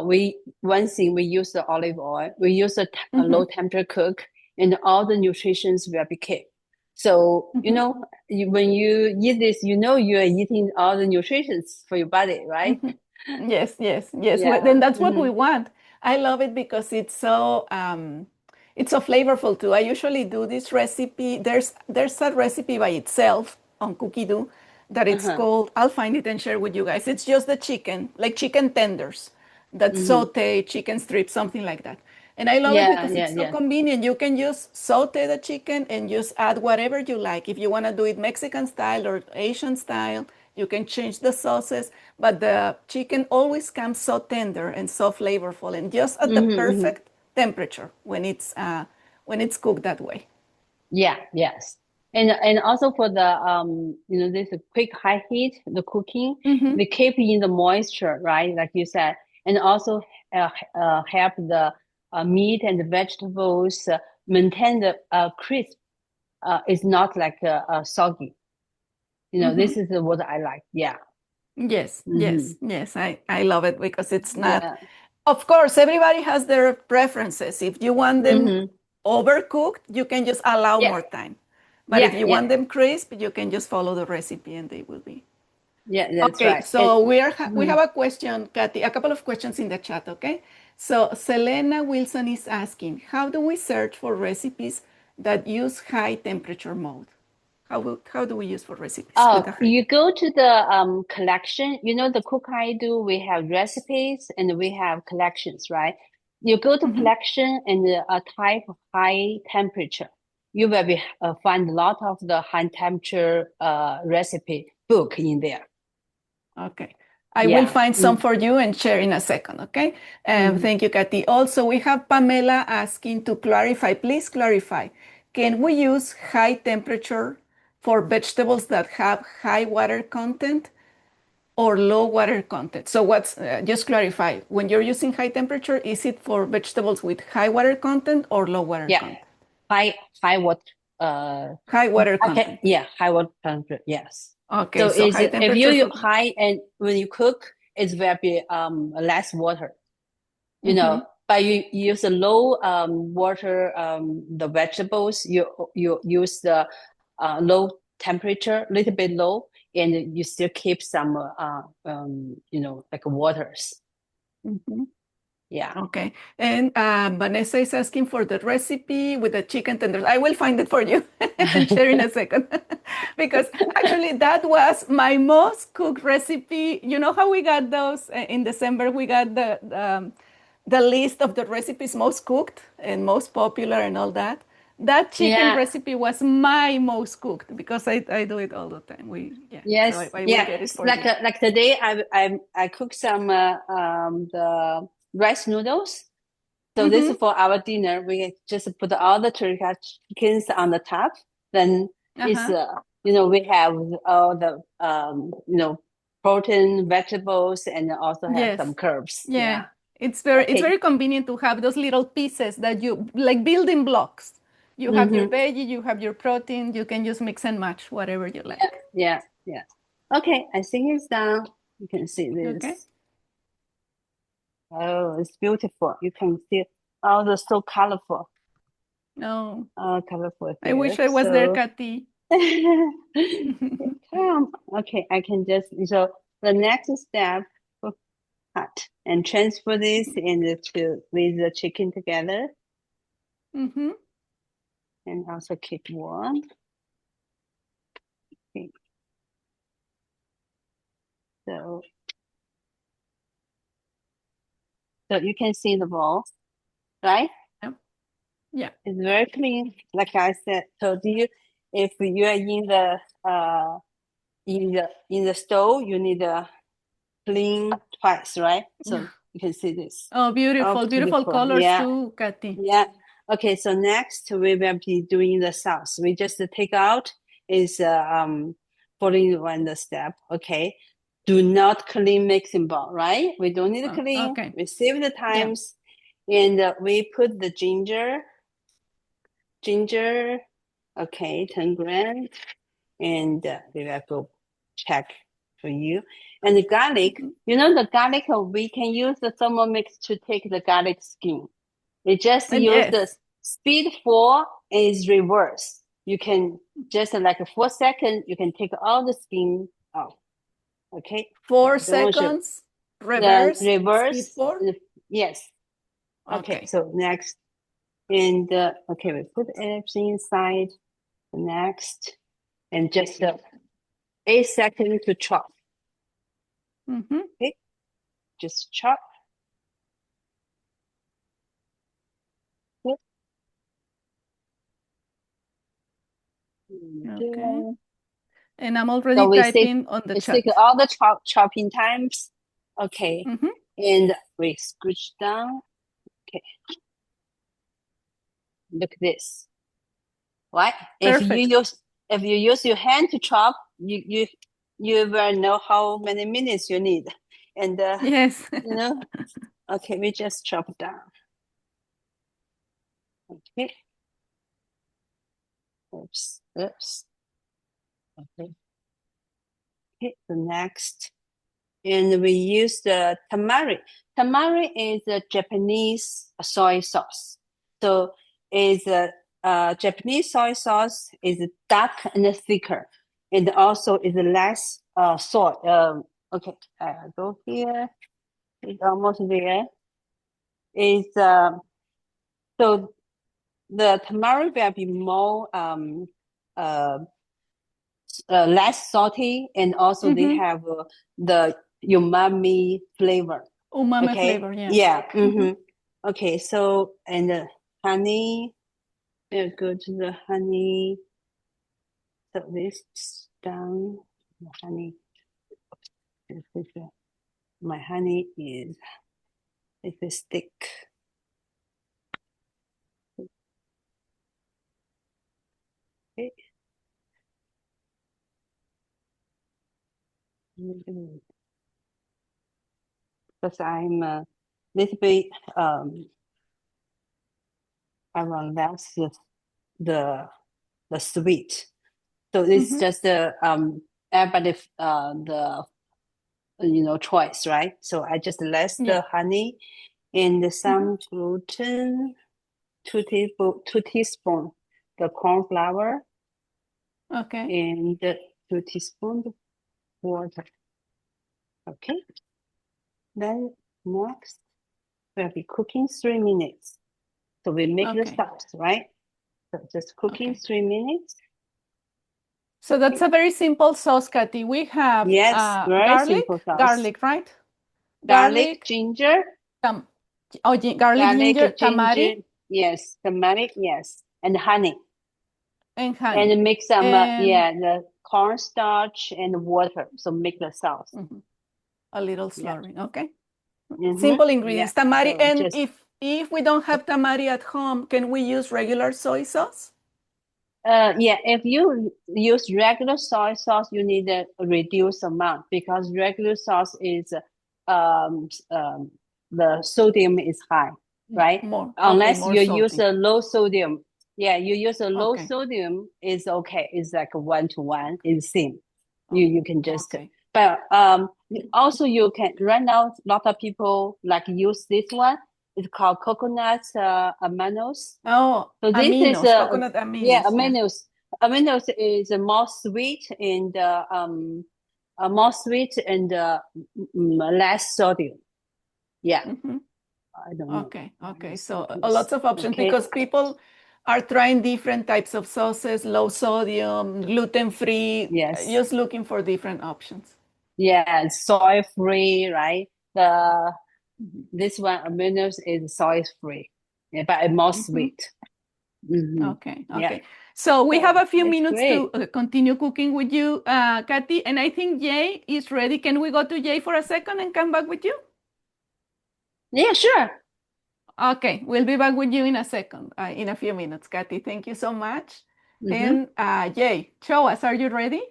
We one thing we use the olive oil. We use a Mm-hmm. low temperature cook, and all the nutritions will be kept. So Mm-hmm. when you eat this, you are eating all the nutritions for your body, right? Mhm. Yes, yes, yes. Well, Yeah. then that's what we want. I love it because it's so flavorful too. I usually do this recipe. There's a recipe by itself on Cookidoo that it's Uh-huh. called. I'll find it and share with you guys. It's just the chicken, like chicken tenders, that Mm-hmm. saute chicken strips, something like that. And I love it Yeah, because yeah, it's so yeah. convenient. You can just saute the chicken and just add whatever you like. If you want to do it Mexican style or Asian style, you can change the sauces, but the chicken always comes so tender and so flavorful and just at the Mm-hmm, mm-hmm. perfect temperature when it's cooked that way. Yeah, yes. And also for the this quick high heat, the cooking, Mm-hmm. they keep in the moisture, right? Like you said, and also help the meat and the vegetables maintain the crisp. It's not like soggy. Mm-hmm. This is what I like. Yeah. Yes, Mm-hmm. yes, yes. I love it because it's not, Yeah. of course, everybody has their preferences. If you want them Mm-hmm. overcooked, you can just allow Yeah. more time. But if Yeah. you Yeah. want them crisp, you can just follow the recipe and they will be. Yeah. That's Okay, right. And so we mhm. have a question, Kathy, a couple of questions in the chat, okay? So Selena Wilson is asking, how do we search for recipes that use high temperature mode? How do we use for recipes with Oh, the high you temperature? go to the collection. The Cookidoo, we have recipes and we have collections, right? You go to Mm-hmm. collection and type high temperature. You will be find a lot of the high temperature recipe book in there. Okay. I will Yeah. find some for you and share in a second, okay? Mm-hmm. Thank you, Kathy. Also, we have Pamela asking to clarify, please clarify, can we use high temperature for vegetables that have high water content or low water content? So just clarify, when you're using high temperature, is it for vegetables with high water content or low water Yeah. content? High watt uh High water okay, content. yeah, high watt temperature, yes. Okay, So so is high if you temperature use for. high and when you cook, it will be less water. Mhm. But you use a low water the vegetables, you use the low temperature, little bit low, and you still keep some like waters. Mhm. Yeah. Okay. And Vanessa is asking for the recipe with the chicken tenders. I will find it for you and share in a second. Because actually, that was my most cooked recipe. You know how we got those in December? We got the list of the recipes most cooked and most popular and all that. That chicken Yeah. recipe was my most cooked because I do it all the time. Yeah. So Yes, I will yeah. get it for Like you. like today, I cook some the rice noodles. So this is Mm-hmm. for our dinner. We just put all the turkey chickens on the top. Then it's Uh-huh. we have all the protein, vegetables, and also have some Yes. carbs. Yeah. Yeah. It's very Okay. convenient to have those little pieces that you like building blocks You have your veggie, you have your protein. You can just mix and match whatever you like. Yeah. Okay, I think it's done. You can see this. Okay. Oh, it's beautiful. You can see all the so colorful. Oh, Colorful I here. wish I was there, Cathy. Come. Okay, I can just, so the next step, cut and transfer this and with the chicken together. Mm-hmm. And also keep one. Okay. So you can see the bowl, right? Yeah. It's very clean. Like I said, told you, if you are in the stove, you need to clean twice, right? So you can see this. Oh, beautiful, beautiful colors Yeah. too, Cathy. Yeah. Okay, so next we will be doing the sauce. We just take out is following one step. Okay. Do not clean mixing bowl, right? We don't need to clean. Okay. We save the times. And we put the ginger, okay, 10 grams. And we will go check for you. And the garlic, you know, the garlic, we can use the Thermomix to take the garlic skin. We just use the speed 4 is reverse. You can just like 4 seconds, you can take all the skin out. Okay. 4 seconds, reverse, speed 4? Yes. Okay, so next. And okay, we put everything inside. Next. And just 8 seconds to chop. Okay. Just chop. Okay. And I'm already typing on the chat. We all the chopping times. Okay. And we scooch down. Okay. Look at this. Right? Perfect. If you use your hand to chop, you will know how many minutes you need. And yes. You know. Okay, we just chop down. Okay. Oops. Okay. Okay, the next. And we use the tamari. Tamari is a Japanese soy sauce. So is a Japanese soy sauce is dark and thicker, and also is less soy. Okay, I go here. It's almost there. Is so the tamari will be more less salty, and also they have the umami flavor. Umami flavor, yeah. Yeah. Okay, so and honey, we'll go to the honey. So this down, the honey. My honey is a stick. Okay. Because I'm a little bit I want less the sweet. So it's just everybody the choice, right? So I just less the honey and some gluten, 2 teaspoons the corn flour. Okay. And 2 teaspoons water. Okay. Then next we'll be cooking 3 minutes. So we make the sauce, right? So just cooking 3 minutes. So that's a very simple sauce, Cathy. We have garlic, right? Garlic, ginger. Garlic, ginger, tamari. Yes, tamari, yes. And honey. And honey. And mix some, the cornstarch and water. So make the sauce. A little slurry, okay? Simple ingredients. Tamari, so and if we don't have tamari at home, can we use regular soy sauce? If you use regular soy sauce, you need a reduced amount because regular sauce is the sodium is high, right? Unless you use a low sodium, Yeah, you use a low Okay. sodium is okay. It's like a 1-to-1 is same. You can just, Okay. but also you can right now a lot of people like use this one. It's called coconut aminos. Oh, So this is aminos, coconut yeah, aminos. Yeah. aminos. Aminos is more sweet and more sweet and less sodium. Yeah, Mm-hmm. I don't know. Okay. Okay. Minus So plus. lots of options Okay. because people are trying different types of sauces, low sodium, gluten-free, Yes. just looking for different options. Yeah, soy free, right? The Mhm. this one aminos is soy free, yeah, but it's more Mhm. sweet. Hmm. Okay, Yeah, okay. So we have so a few it's minutes to great. continue cooking with you, Kathy, and I think Jay is ready. Can we go to Jay for a second and come back with you? Yeah, sure. Okay, we'll be back with you in a second, in a few minutes, Kathy. Thank you so much. Mm-hmm. And Jay, show us, are you ready?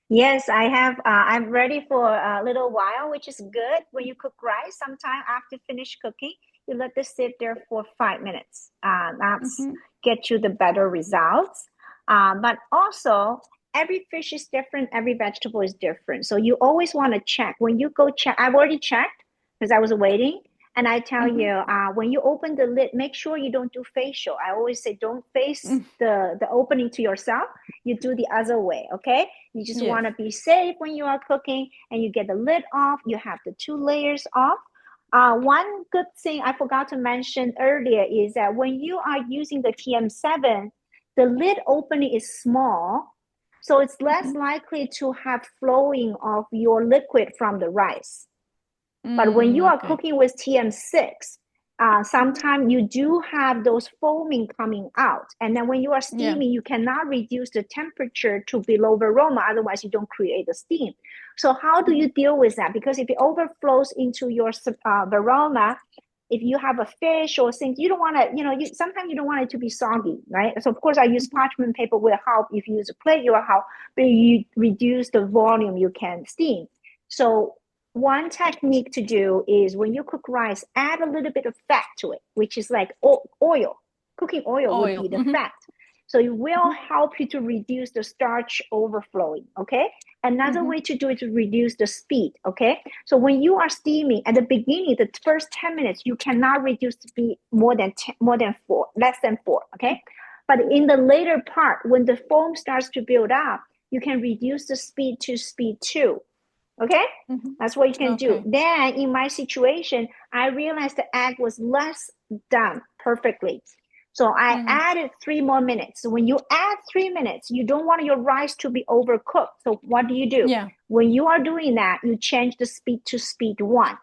Yes, I have. I'm ready for a little while, which is good. When you cook rice, sometime after finish cooking, you let this sit there for 5 minutes. That's Mm-hmm. get you the better results. But also, every fish is different. Every vegetable is different. So you always want to check. When you go check, I've already checked because I was waiting. And I tell Mm-hmm. you, when you open the lid, make sure you don't do facial. I always say, don't face the opening to yourself. You do the other way, okay? You just Yes. want to be safe when you are cooking and you get the lid off. You have the two layers off. One good thing I forgot to mention earlier is that when you are using the TM7, the lid opening is small, so it's less Mm-hmm. likely to have flowing of your liquid from the rice. But when Mm, you are okay. cooking with TM6, Mm-hmm. sometimes you do have those foaming coming out. And then when you are Yeah. steaming, you cannot reduce the temperature to below varoma, otherwise you don't create the steam. So how do Mm-hmm. you deal with that? Because if it overflows into your varoma, if you have a fish or things, you don't want to, sometimes you don't want it to be soggy, right? So of course I use Mm-hmm. parchment paper will help. If you use a plate, it will help, but you reduce the volume you can steam. So one technique to do is when you cook rice, add a little bit of fat to it, which is like oil. Cooking oil would Oil. be the Mm-hmm. fat. So it will Mm-hmm. help you to reduce the starch overflowing, okay? Another Mm-hmm. way to do it is reduce the speed, okay? So when you are steaming at the beginning, the first 10 minutes, you cannot reduce the speed more than 10, more than 4, less than 4, okay? But in the later part, when the foam starts to build up, you can reduce the speed to speed 2. Okay, Mm-hmm. that's what you can do. Okay. Then in my situation, I realized the egg was less done perfectly. So I Mm-hmm. added 3 more minutes. So when you add 3 minutes, you don't want your rice to be overcooked. So what do? Yeah. When you are doing that, you change the speed to speed 1.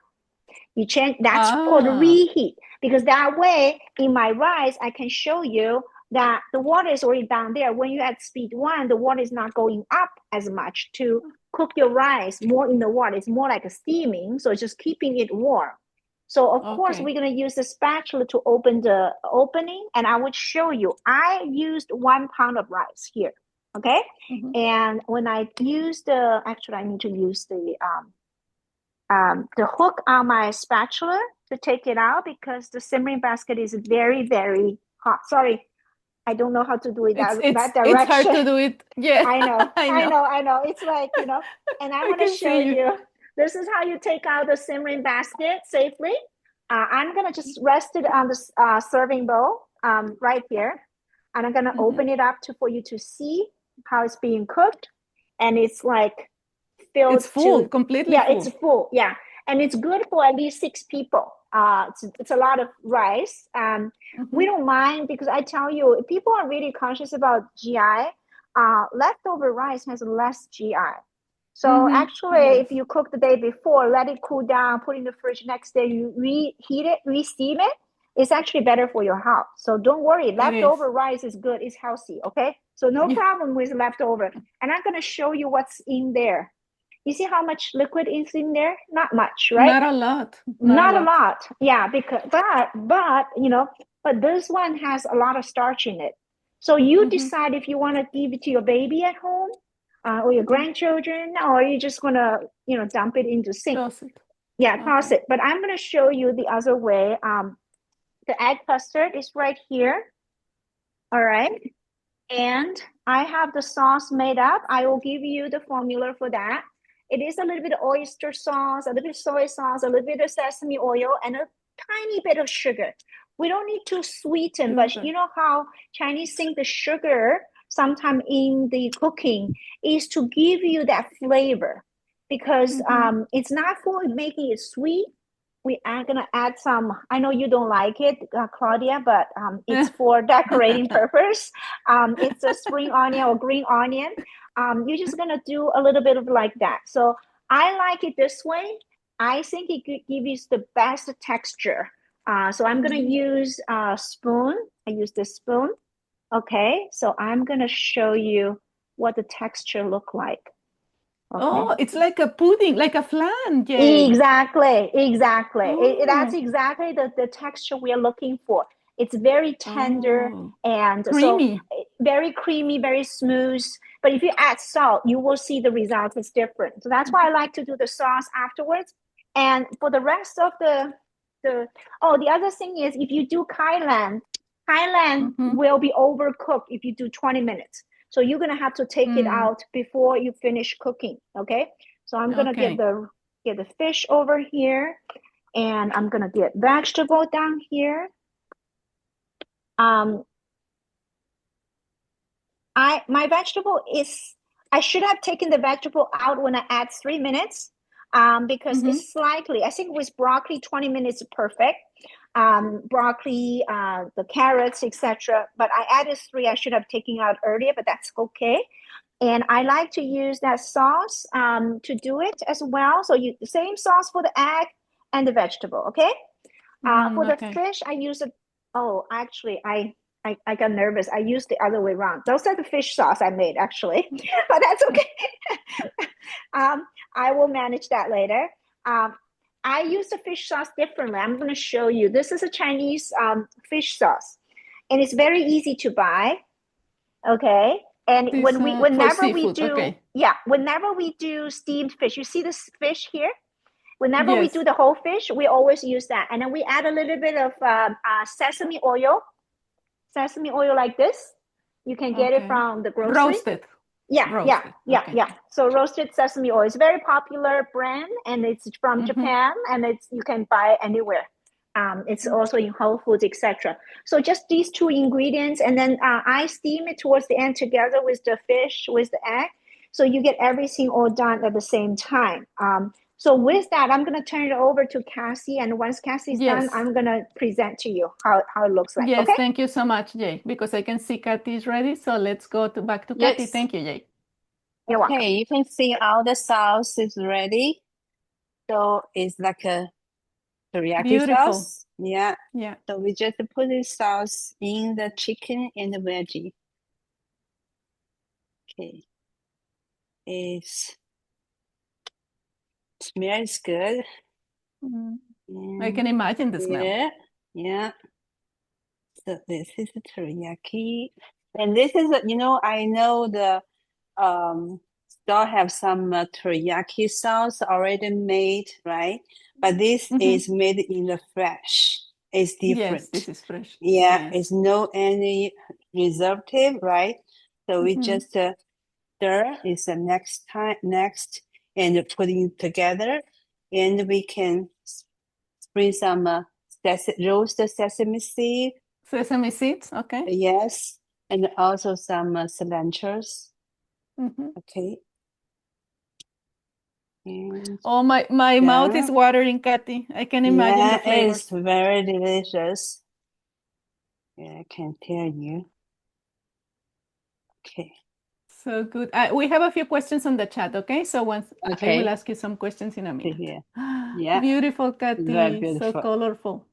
You change, that's for the Ah, reheat, because that way in my rice, I can show you that the water is already down there. When you add speed 1, the water is not going up as much to cook your rice more in the water. It's more like a steaming, so it's just keeping it warm. So of course, okay. we're going to use the spatula to open the opening, and I would show you. I used 1 pound of rice here, okay? Mm-hmm. And when I use actually, I need to use the hook on my spatula to take it out because the simmering basket is very, very hot. Sorry, I don't know how to do it It's that it's it's hard direction. to do it. Yeah, I know, I I know. know, I know. It's like, and I'm I going to can show see you. you. This is how you take out the simmering basket safely. I'm going to just rest it on the serving bowl right here. And I'm going to Mm-hmm. open it up for you to see how it's being cooked. And it's like filled It's full, to, completely yeah, it's full. full. Yeah. And it's good for at least 6 people. It's a lot of rice. Mm-hmm. We don't mind because I tell you, people are really conscious about GI. Leftover rice has less GI. So Mm-hmm. actually, Yes. if you cook the day before, let it cool down, put it in the fridge, next day you reheat it, re-steam it, it's actually better for your health. So don't worry, It is. leftover rice is good, it's healthy, okay? So no Yeah. problem with leftover. And I'm gonna show you what's in there. You see how much liquid is in there? Not much, right? Not a lot. Not a Not a lot. lot. Yeah, because but this one has a lot of starch in it. So you Mm-hmm. decide if you want to give it to your baby at home, or your Mm-hmm. grandchildren, or you're just gonna, dump it into sink. Toss it. Yeah, toss Okay. it. But I'm gonna show you the other way. The egg custard is right here. All right. And I have the sauce made up. I will give you the formula for that. It is a little bit of oyster sauce, a little bit of soy sauce, a little bit of sesame oil, and a tiny bit of sugar. We don't need to sweeten, but Sugar. you know how Chinese think the sugar sometime in the cooking is to give you that flavor because it's not for making it sweet. We are gonna add some. I know you don't like it, Claudia, but it's for decorating purpose. It's a spring onion or green onion. You're just gonna do a little bit of like that. So I like it this way. I think it could give you the best texture. So I'm gonna use a spoon. I use this spoon. Okay, so I'm gonna show you what the texture look like. Okay. Oh, it's like a pudding, like a flan, Jay. Exactly. That's Oh, exactly the texture we are looking for. It's very tender oh, and so creamy. very creamy, very smooth. But if you add salt, you will see the result is different. So that's why I like to do the sauce afterwards. And for the rest of the other thing is if you do Kailan will be overcooked if you do 20 minutes. So you're gonna have to take it out before you finish cooking. Okay. So I'm gonna Okay. get the fish over here, and I'm gonna get vegetable down here. My vegetable is I should have taken the vegetable out when I add 3 minutes. Because it's slightly, I think with broccoli, 20 minutes is perfect. Broccoli, the carrots, etc. But I added 3. I should have taken out earlier, but that's okay. And I like to use that sauce to do it as well. So the same sauce for the egg and the vegetable, okay? For the fish, I use it. Oh, actually, I got nervous. I used the other way around. Those are the fish sauce I made, actually, but that's okay. I will manage that later. I use the fish sauce differently. I'm going to show you. This is a Chinese fish sauce, and it's very easy to buy. Okay. And This for seafood. Okay. whenever we do steamed fish, you see this fish here? Whenever we Yes. do the whole fish, we always use that. And then we add a little bit of sesame oil like this. You can get it from the grocery. Roasted. Yeah. Okay. So roasted sesame oil is a very popular brand, and it's from Japan, and you can buy it anywhere. It's also in Whole Foods, etc. So just these 2 ingredients, and then I steam it towards the end together with the fish, with the egg. So you get everything all done at the same time. So with that, I'm going to turn it over to Cassie, and once Cassie's done, I'm going to present to you how it looks like. Yes, okay? thank you so much, Jay, because I can see Cathy is ready. So let's go back to Cathy. Yes. Thank you, Jay. You're welcome. Okay, you can see all the sauce is ready. So it's like a teriyaki Beautiful. sauce. Yeah. Yeah. So we just put this sauce in the chicken and the veggie. Okay. It smells good. I can imagine the smell. Yeah. So this is the teriyaki. And this is, I know the store have some teriyaki sauce already made, right? But this is made in the fresh. It's different. Yes, this is fresh. Yeah, Yes. it's no any preservative, right? So we just stir is the next and putting together, and we can spring some roasted sesame seed. Sesame seeds, okay. Yes, and also some cilantros. Okay. And oh, my mouth is watering, Cathy. I can imagine the flavors. It's very delicious. Yeah, I can tell you. Okay. So good. We have a few questions on the chat, okay? So once I will ask you some questions in a minute. Yeah. Beautiful, Cathy. Very beautiful. So colorful.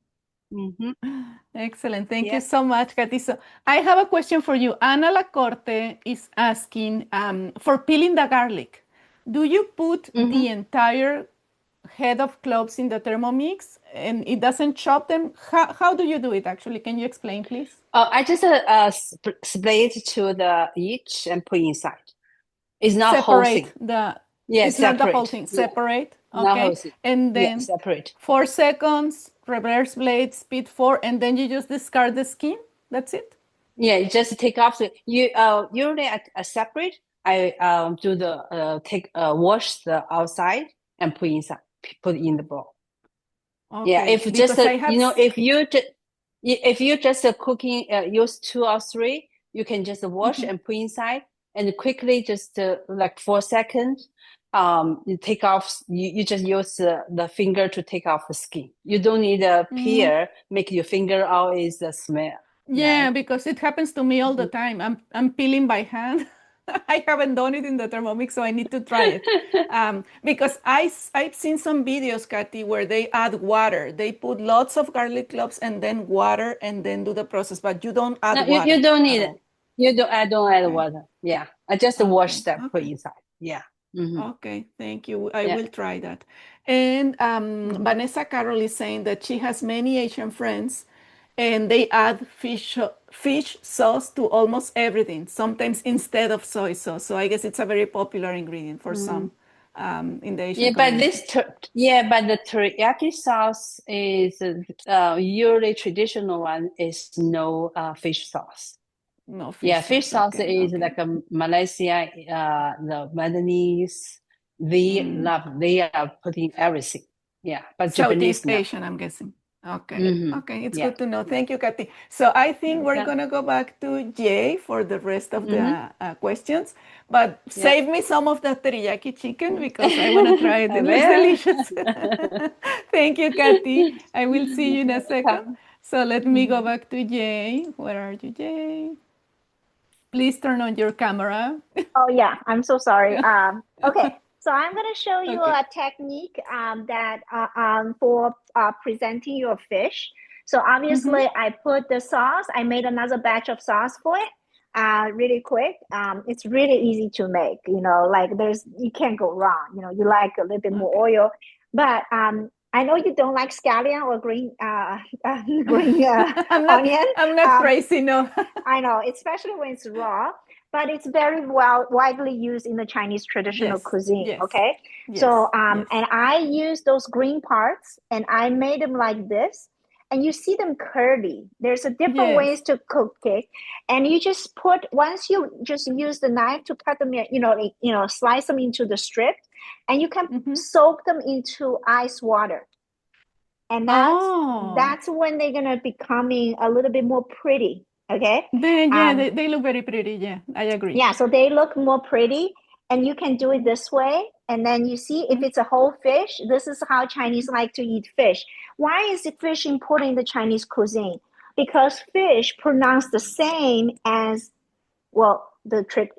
Excellent. Thank you so much, Cathy. So I have a question for you. Ana Lacorte is asking for peeling the garlic. Do you put the entire head of cloves in the Thermomix and it doesn't chop them? How do you do it actually? Can you explain, please? I just split to the each and put inside. It's not whole thing. It's separate. Not the whole thing. Separate. Yeah. Okay. Not whole thing. And then separate. 4 seconds, reverse blade, speed 4, and then you just discard the skin. That's it? Yeah, you just take off the you usually a separate. I do the take wash the outside and put inside, put in the bowl. Yeah, Okay, if just because I have, if you just cooking use 2 or 3, you can just wash mhm. and put inside and quickly just like 4 seconds. You take off. You just use the finger to take off the skin. You don't need a Mm, peel. Make your finger always smell, yeah, right? because it happens to me all the time. I'm peeling by hand. I haven't done it in the Thermomix, so I need to try it. Because I've seen some videos, Kathy, where they add water. They put lots of garlic cloves and then water and then do the process, but you don't add No, you water don't at need it. all. You don't. I don't add Okay. water. Yeah, I just wash Okay. that put Okay. inside. Yeah. Hmm. Okay, thank you. I Yeah. will try that. And Mhm. Vanessa Carroll is saying that she has many Asian friends and they add fish sauce to almost everything, sometimes instead of soy sauce. So I guess it's a very popular ingredient for Mhm. some in the Yeah, Asian but community. but the teriyaki sauce is usually traditional one is no fish sauce. No Yeah, fish fish sauce. sauce Okay, is okay. like a Malaysia, the Vietnamese. They Mm. love. They are putting everything. Yeah, but Japanese Southeast no. Asian, I'm guessing. Okay, Hmm. okay, it's Yeah. good to know. Thank you, Kathy. So I think we're Okay. gonna go back to Jay for the rest of the Hmm. questions, but Yeah. save me some of the teriyaki chicken because I wanna try it. I It looks will. delicious. Thank you, Kathy. I will see you in a second. Welcome. So let me go Mhm. back to Jay. Where are you, Jay? Please turn on your camera. Oh yeah, I'm so sorry. Okay, so I'm gonna show you Okay. a technique that for presenting your fish. So Mm-hmm. obviously, I put the sauce. I made another batch of sauce for it. Really quick. It's really easy to make. You know, like you can't go wrong. You know, you like a little bit more Okay. oil, but I know you don't like scallion or green green I'm not onion. I'm not Um, crazy, no. I know, especially when it's raw, but it's very well widely used in the Chinese traditional Yes, cuisine. yes, Okay, so yes, yes. and I use those green parts, and I made them like this, and you see them curly. There's a different Yes. ways to cook it, and you just put once you just use the knife to cut them, slice them into the strip, and you can Mm-hmm. soak them into ice water, and Oh, that's when they're gonna becoming a little bit more pretty. Okay. yeah, Um, they look very pretty. Yeah, I agree. yeah, so they look more pretty, and you can do it this way. And then you see if Mm-hmm. it's a whole fish, this is how Chinese like to eat fish. Why is the fish important in the Chinese cuisine? Because fish pronounced the same as, well, the trick,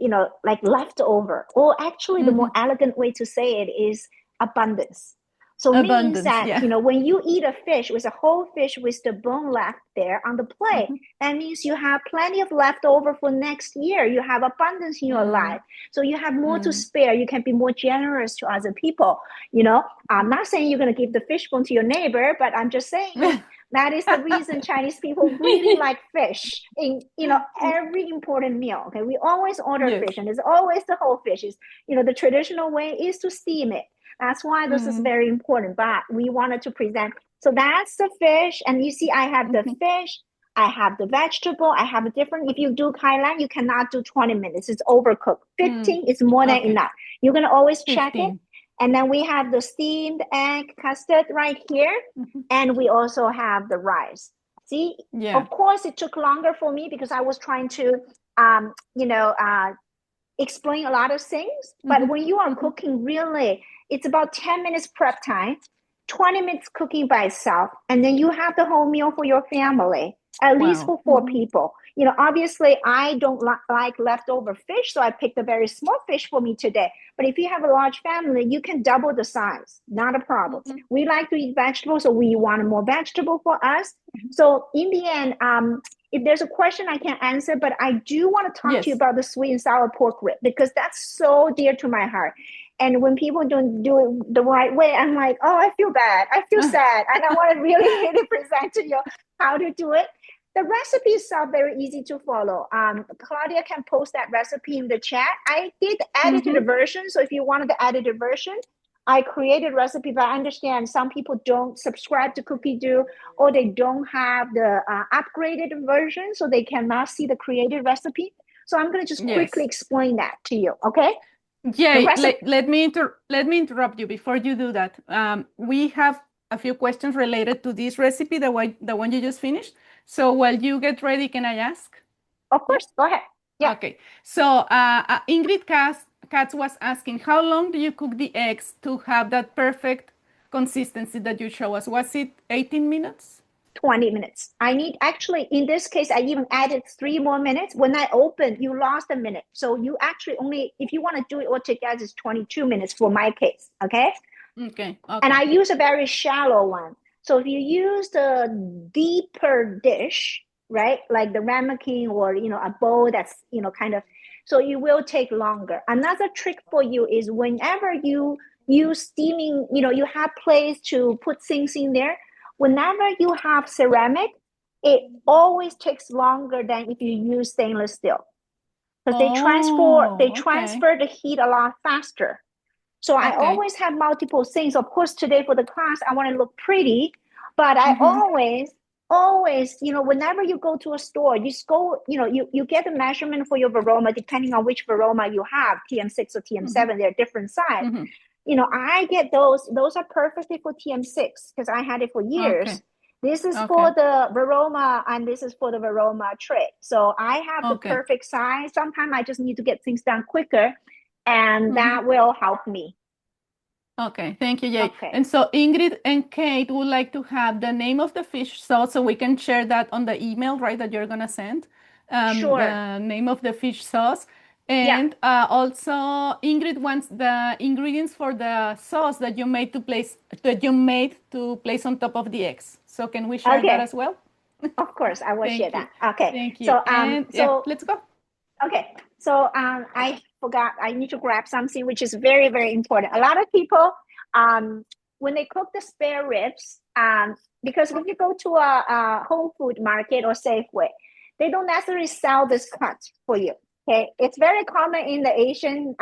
like leftover, or actually the more Mm-hmm. elegant way to say it is abundance. So means Abundance. that, Yeah. when you eat a fish with a whole fish with the bone left there on the plate, Mm-hmm. that means you have plenty of leftover for next year. You have abundance in your Mm, life. So you have more to mm, spare. You can be more generous to other people. I'm not saying you're going to give the fish bone to your neighbor, but I'm just saying that is the reason Chinese people really like fish in, every important meal. Okay, we always order yes. fish, and it's always the whole fish. Is the traditional way is to steam it. That's why this is Mm, very important. But we wanted to present. So that's the fish, and you see, I have the mm-hmm. fish. I have the vegetable. I have a different. If you do Kailan, you cannot do 20 minutes. It's overcooked. Mm, 15 is more than okay. enough. You're gonna always check it. 15. And then we have the steamed egg custard right here. Mm-hmm. And we also have the rice. See, Yeah. of course, it took longer for me because I was trying to, um, you know, uh, explain a lot of things. But Mm-hmm. when you are Mm-hmm. cooking, really, it's about 10 minutes prep time, 20 minutes cooking by itself, and then you have the whole meal for your family, at least Wow. for four Mm-hmm. people. Obviously, I don't like leftover fish, so I picked a very small fish for me today. But if you have a large family, you can double the size, not a problem. Mm-hmm. We like to eat vegetables, so we want more vegetable for us. Mm-hmm. So in the end, if there's a question I can't answer, but I do want to talk to you Yes. about the sweet and sour pork rib because that's so dear to my heart. And when people don't do it the right way, I'm like, oh, I feel bad. I feel sad. And I want to really, really present to you how to do it. The recipes are very easy to follow. Claudia can post that recipe in the chat. I did edited Mm-hmm. version. So if you wanted the edited version, I created recipe, but I understand some people don't subscribe to Cookidoo, or they don't have the upgraded version, so they cannot see the created recipe. So I'm going to just quickly Yes. explain that to you, okay? The Jay, recipe, let me interrupt you before you do that. We have a few questions related to this recipe, the one you just finished. So while you get ready, can I ask? of Yeah. course, go ahead. Yeah, Okay. So Ingrid Katz was asking, how long do you cook the eggs to have that perfect consistency that you show us? Was it 18 minutes? 20 minutes. I need, actually, in this case, I even added 3 more minutes. When I opened, you lost a minute. So you actually only, if you want to do it all together, it's 22 minutes for my case, okay? Okay. And I Okay. use a very shallow one. So if you use the deeper dish, right, like the ramekin, or a bowl that's kind of, so it will take longer. Another trick for you is whenever you use steaming, you have place to put things in there. Whenever you have ceramic, it always takes longer than if you use stainless steel, because they Oh, okay. transfer the heat a lot faster. So I Okay. always have multiple things. Of course, today for the class, I want to look pretty, but I Mm-hmm. always, whenever you go to a store, you just go, you get the measurement for your varoma, depending on which varoma you have, TM6 or Mm-hmm. TM7, they're different size. Mm-hmm. I get those are perfectly for TM6 because I had it for years. Okay. This is for Okay. the varoma and this is for the varoma tray. So I have the Okay. perfect size. Sometimes I just need to get things done quicker, and Mm-hmm. that will help me. Okay, thank you, Jay. Okay, And so Ingrid and Kate would like to have the name of the fish sauce so we can share that on the email, right, that you're gonna send. sure. The name of the fish sauce. Yeah. And also Ingrid wants the ingredients for the sauce that you made to place on top of the eggs. So can we share that Okay. as well? Of course, I will share Thank you. that. Okay. Thank you. So And yeah, let's go. okay. So I forgot. I need to grab something which is very, very important. A lot of people, when they cook the spare ribs, because when you go to a Whole Food market or Safeway, they don't necessarily sell this cut for you. Okay, it's very common in the Asian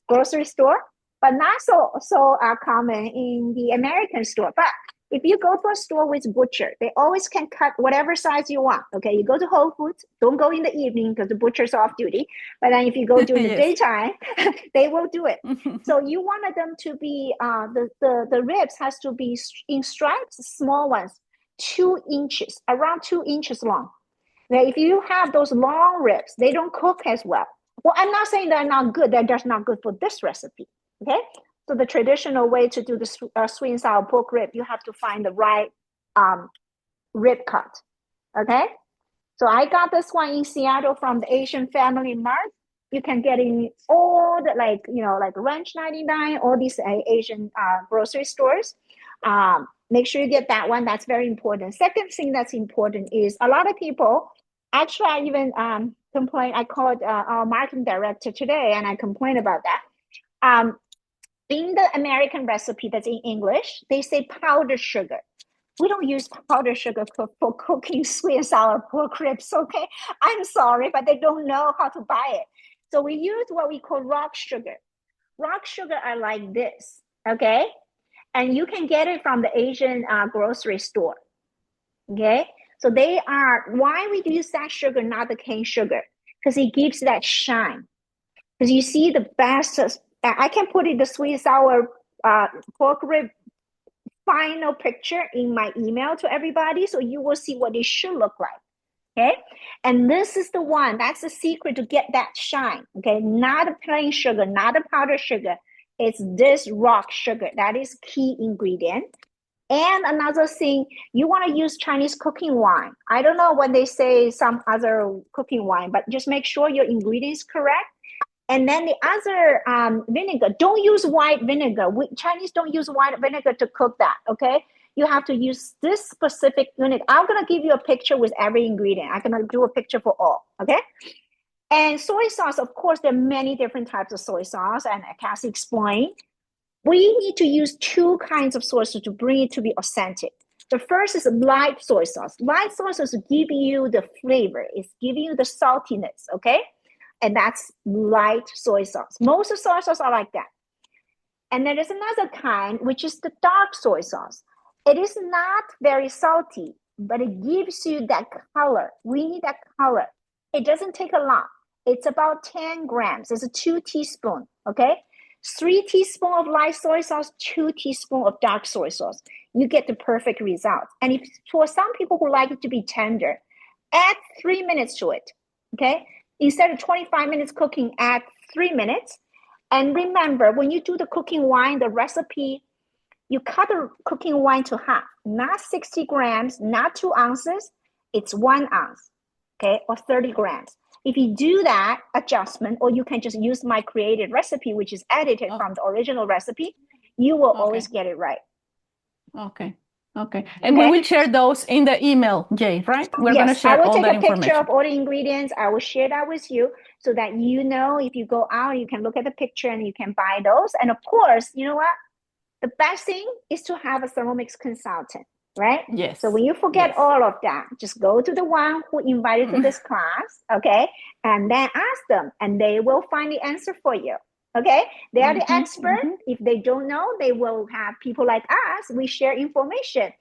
grocery store, but not so common in the American store. But if you go to a store with butcher, they always can cut whatever size you want. Okay, you go to Whole Foods, don't go in the evening because the butcher's off duty. But then if you go during the Yes. daytime, they will do it. So you wanted them to be the ribs has to be in stripes, small ones, 2 inches, around 2 inches long. Now, if you have those long ribs, they don't cook as well. Well, I'm not saying they're not good. They're just not good for this recipe. Okay. So the traditional way to do the sweet and sour pork rib, you have to find the right rib cut. Okay. So I got this one in Seattle from the Asian Family Mart. You can get in all the like Ranch 99, all these Asian grocery stores. Make sure you get that one. That's very important. Second thing that's important is a lot of people, actually I even complain. I called our marketing director today and I complained about that. In the American recipe that's in English, they say powdered sugar. We don't use powdered sugar for cooking sweet and sour pork ribs, okay? I'm sorry, but they don't know how to buy it. So we use what we call rock sugar. Rock sugar are like this, okay? And you can get it from the Asian grocery store, okay? So they are, why we use that sugar, not the cane sugar? Because it gives that shine. Because you see the best, I can put it the sweet and sour pork rib final picture in my email to everybody, so you will see what it should look like. Okay, and this is the one, that's the secret to get that shine. Okay, not a plain sugar, not a powdered sugar, it's this rock sugar. That is key ingredient. And another thing, you want to use Chinese cooking wine. I don't know when they say some other cooking wine, but just make sure your ingredients correct. And then the other vinegar, don't use white vinegar. Chinese don't use white vinegar to cook that, okay? You have to use this specific vinegar. I'm going to give you a picture with every ingredient. I'm going to do a picture for all, okay? And soy sauce, of course, there are many different types of soy sauce, and Cathy explained. We need to use two kinds of soy sauce to bring it to be authentic. The first is light soy sauce. Light soy sauce give you the flavor. It's giving you the saltiness, okay? And that's light soy sauce. Most of soy sauce are like that. And there is another kind, which is the dark soy sauce. It is not very salty, but it gives you that color. We need that color. It doesn't take a lot. It's about 10 grams. It's a 2 teaspoons, okay? 3 teaspoons of light soy sauce, 2 teaspoons of dark soy sauce. You get the perfect result. And if for some people who like it to be tender, add 3 minutes to it, okay? Instead of 25 minutes cooking, add 3 minutes. And remember, when you do the cooking wine, the recipe, you cut the cooking wine to half, not 60 grams, not 2 ounces, it's 1 ounce, okay, or 30 grams. If you do that adjustment, or you can just use my created recipe, which is edited from the original recipe, you will always get it right. Okay. Okay. And we will share those in the email, Jay, right? We're going to share all that information. I will take a picture of all the ingredients. I will share that with you so that you know if you go out, you can look at the picture and you can buy those. And of course, you know what? The best thing is to have a Thermomix consultant, right? Yes. So when you forget all of that, just go to the one who invited to this class, okay? And then ask them, and they will find the answer for you, okay? They are the expert. If they don't know, they will have people like us. We share information.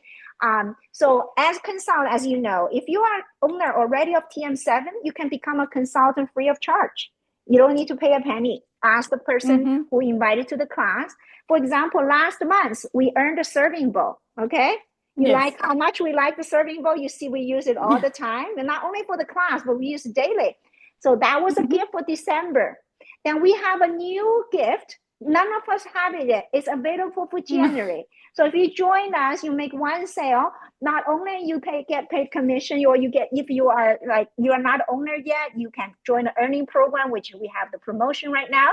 So as consultant, as you know, if you are owner already of TM7, you can become a consultant free of charge. You don't need to pay a penny. Ask the person who invited to the class. For example, last month, we earned a serving bowl, okay? You like how much we like the serving bowl. You see, we use it all the time. And not only for the class, but we use it daily. So that was a gift for December. Then we have a new gift. None of us have it yet. It's available for January. So if you join us, you make one sale. Not only you get paid commission, or you get, if you are like, you are not owner yet, you can join the earning program, which we have the promotion right now.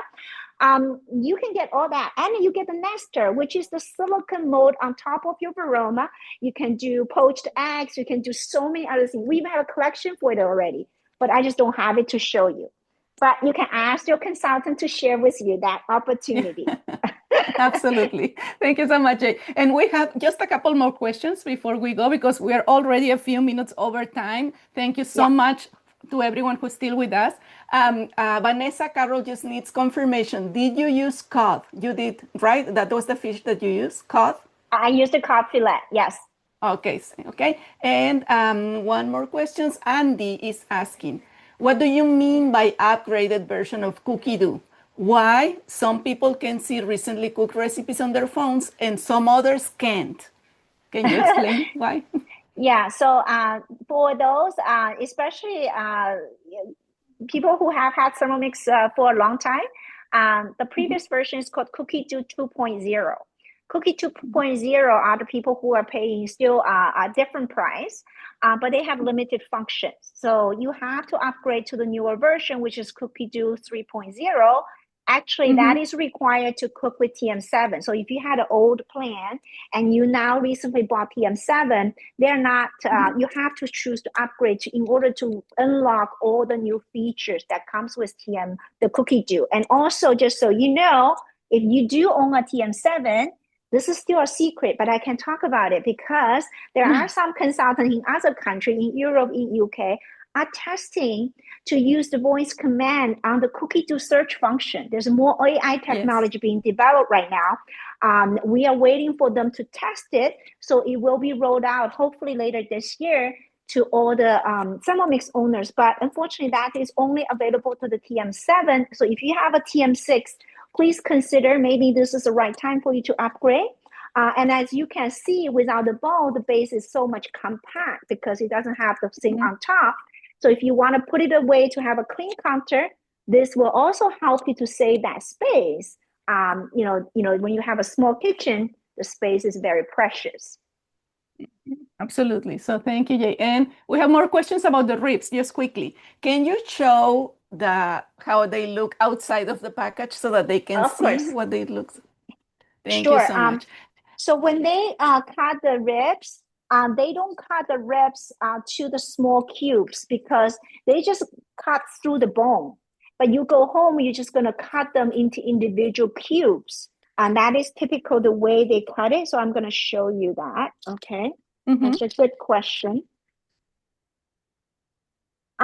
You can get all that. And you get the nester, which is the silicone mold on top of your Verona. You can do poached eggs. You can do so many other things. We even have a collection for it already, but I just don't have it to show you. But you can ask your consultant to share with you that opportunity. Absolutely. Thank you so much, Jay. And we have just a couple more questions before we go, because we are already a few minutes over time. Thank you so much to everyone who's still with us. Vanessa Carroll just needs confirmation. Did you use cod? You did, right? That was the fish that you used, cod? I used the cod fillet, yes. Okay, okay. And one more question. Andy is asking, what do you mean by upgraded version of Cookidoo? Why some people can see recently cooked recipes on their phones and some others can't? Can you explain why? Yeah, so for those, especially people who have had Thermomix for a long time, the previous version is called Cookidoo 2.0. Cookidoo 2.0 are the people who are paying still a different price, but they have limited functions. So you have to upgrade to the newer version, which is Cookidoo 3.0. Actually, that is required to cook with TM7. So if you had an old plan and you now recently bought TM7, they're not, you have to choose to upgrade in order to unlock all the new features that comes with the Cookidoo. And also, just so you know, if you do own a TM7, this is still a secret, but I can talk about it because there are some consultants in other countries, in Europe, in UK, are testing to use the voice command on the Cookidoo search function. There's more AI technology being developed right now. We are waiting for them to test it, so it will be rolled out hopefully later this year to all the Thermomix owners. But unfortunately, that is only available to the TM7. So if you have a TM6, please consider maybe this is the right time for you to upgrade. And as you can see, without the bowl, the base is so much compact because it doesn't have the thing on top. So if you want to put it away to have a clean counter, this will also help you to save that space. You know, when you have a small kitchen, the space is very precious. Absolutely. So thank you, Jay. And we have more questions about the ribs, just quickly. Can you show how they look outside of the package so that they can see what they look? Thank you so much. So when they cut the ribs, they don't cut the ribs to the small cubes because they just cut through the bone. But you go home, you're just going to cut them into individual cubes. And that is typical the way they cut it. So I'm going to show you that. Okay. That's a good question.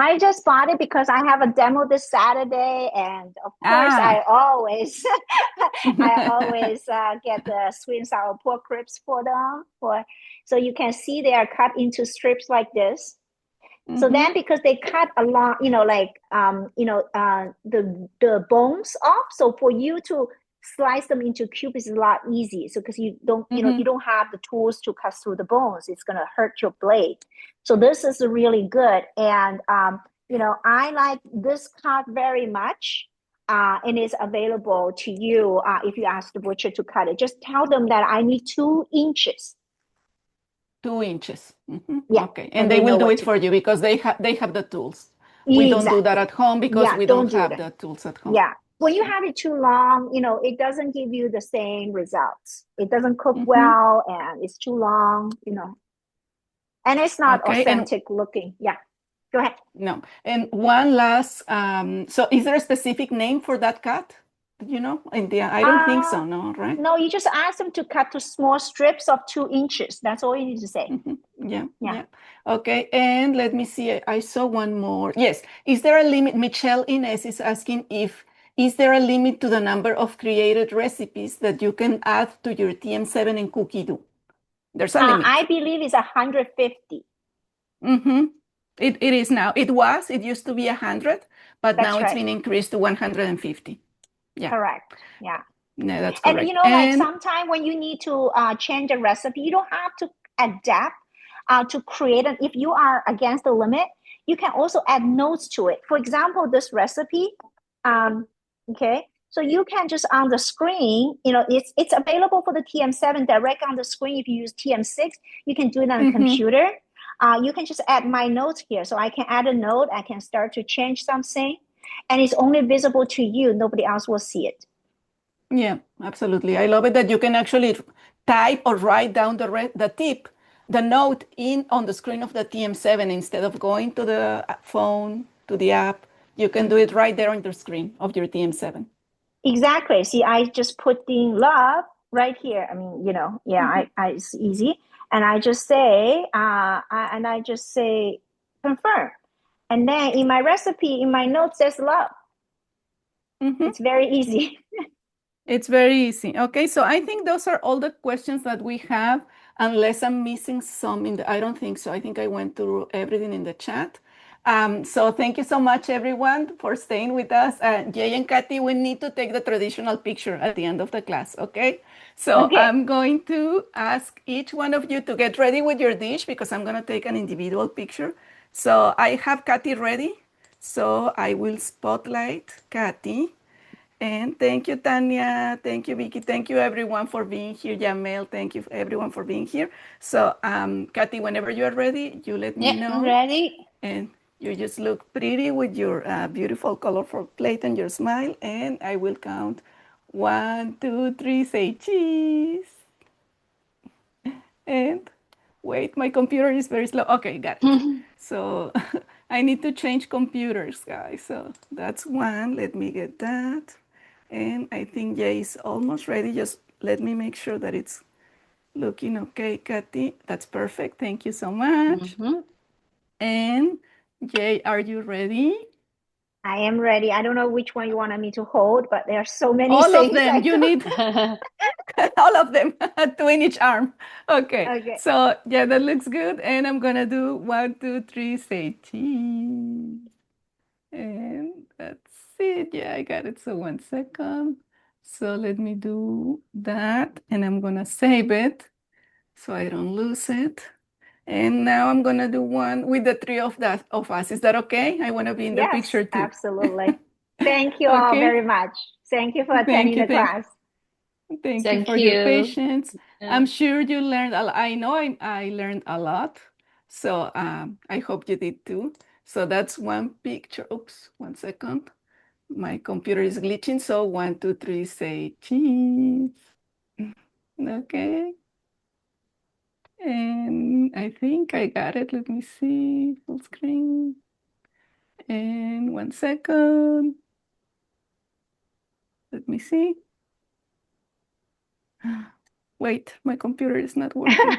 I just bought it because I have a demo this Saturday, and of course, I always, I always get the sweet and sour pork ribs for them. So you can see they are cut into strips like this. So then, because they cut along, like the bones off. So for you to slice them into cubes is a lot easy. So because you don't, you don't have the tools to cut through the bones, it's gonna hurt your blade. So this is really good, and I like this cut very much. And it's available to you if you ask the butcher to cut it. Just tell them that I need 2 inches. 2 inches. Yeah, Okay, and they will do it for you because they have the tools. We don't do that at home because we don't have the tools at home. Yeah, when you have it too long, it doesn't give you the same results. It doesn't cook well, and it's too long, and it's not authentic looking. Yeah, go ahead. No, and one last. So, is there a specific name for that cut? India? I don't think so. No, right? No, you just ask them to cut to small strips of 2 inches. That's all you need to say. Yeah. Okay, and let me see. I saw one more. Yes. Is there a limit? Michelle Ines is asking is there a limit to the number of created recipes that you can add to your TM7 and Cookidoo? There's a limit. I believe it's 150. It is now. It used to be 100, but now it's been increased to 150. Yeah. Correct. Yeah. No, that's correct. And like sometimes when you need to change a recipe, you don't have to adapt to create it. If you are against the limit, you can also add notes to it. For example, this recipe, okay, so you can just on the screen, it's available for the TM7 direct on the screen. If you use TM6, you can do it on a computer. You can just add my notes here. So I can add a note. I can start to change something, and it's only visible to you. Nobody else will see it. Yeah, absolutely. I love it that you can actually type or write down the note on the screen of the TM7 instead of going to the phone, to the app. You can do it right there on the screen of your TM7. Exactly. See, I just put in love right here. I mean, it's easy. And I just say, confirm. And then in my recipe, in my notes says love. It's very easy. It's very easy. Okay, so I think those are all the questions that we have, unless I'm missing some I don't think so. I think I went through everything in the chat. So thank you so much, everyone, for staying with us. Jay and Cathy, we need to take the traditional picture at the end of the class, okay? So I'm going to ask each one of you to get ready with your dish because I'm going to take an individual picture. So I have Cathy ready. So I will spotlight Cathy. And thank you, Tanya. Thank you, Vicky. Thank you, everyone, for being here. Jamel, thank you, everyone, for being here. So, Cathy, whenever you are ready, you let me know. I'm ready. And you just look pretty with your beautiful, colorful plate and your smile. And I will count 1, 2, 3, say cheese. And wait, my computer is very slow. Okay, got it. So I need to change computers, guys. So that's one. Let me get that. And I think Jay is almost ready. Just let me make sure that it's looking okay, Cathy. That's perfect. Thank you so much. And Jay, are you ready? I am ready. I don't know which one you wanted me to hold, but there are so many all things. Of them. You need all of them, 2 in each arm. Okay. So yeah, that looks good. And I'm gonna do 1, 2, 3, say cheese. And that's it. Yeah, I got it. So 1 second. So let me do that. And I'm gonna save it so I don't lose it. And now I'm gonna do one with the three of us. Is that okay? I want to be in the picture too. Absolutely. Thank you all very much. Thank you for attending the class. Thank you for your patience. I'm sure you learned a lot. I know I learned a lot. So I hope you did too. So that's one picture. Oops, 1 second. My computer is glitching. So 1, 2, 3, say cheese. Okay. And I think I got it. Let me see. Full screen. And 1 second. Let me see. Wait, my computer is not working.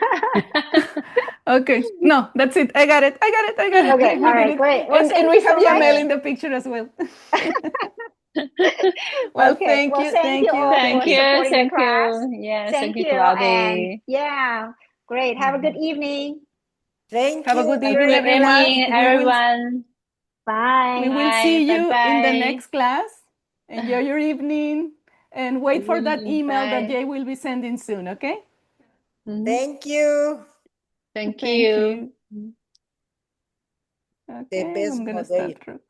Okay. No, that's it. I got it. Okay, We all right, did it. great. Well, And thank we you have so much. Yamel in the picture as well. Well, Okay, thank well, you. thank you all Thank for you, supporting the thank class. you. Yes, Thank thank you, you, and Claudia. yeah, great. Have a good evening. Thank Have a you. good Have a evening, good everyone. evening, everyone. We Bye. will Bye, see bye, you in the bye. next class. Enjoy your evening and wait for that email that Bye. Jay will be sending soon, okay? Mhm. Thank you. Thank Thank you. you. The Okay, best I'm gonna model. start.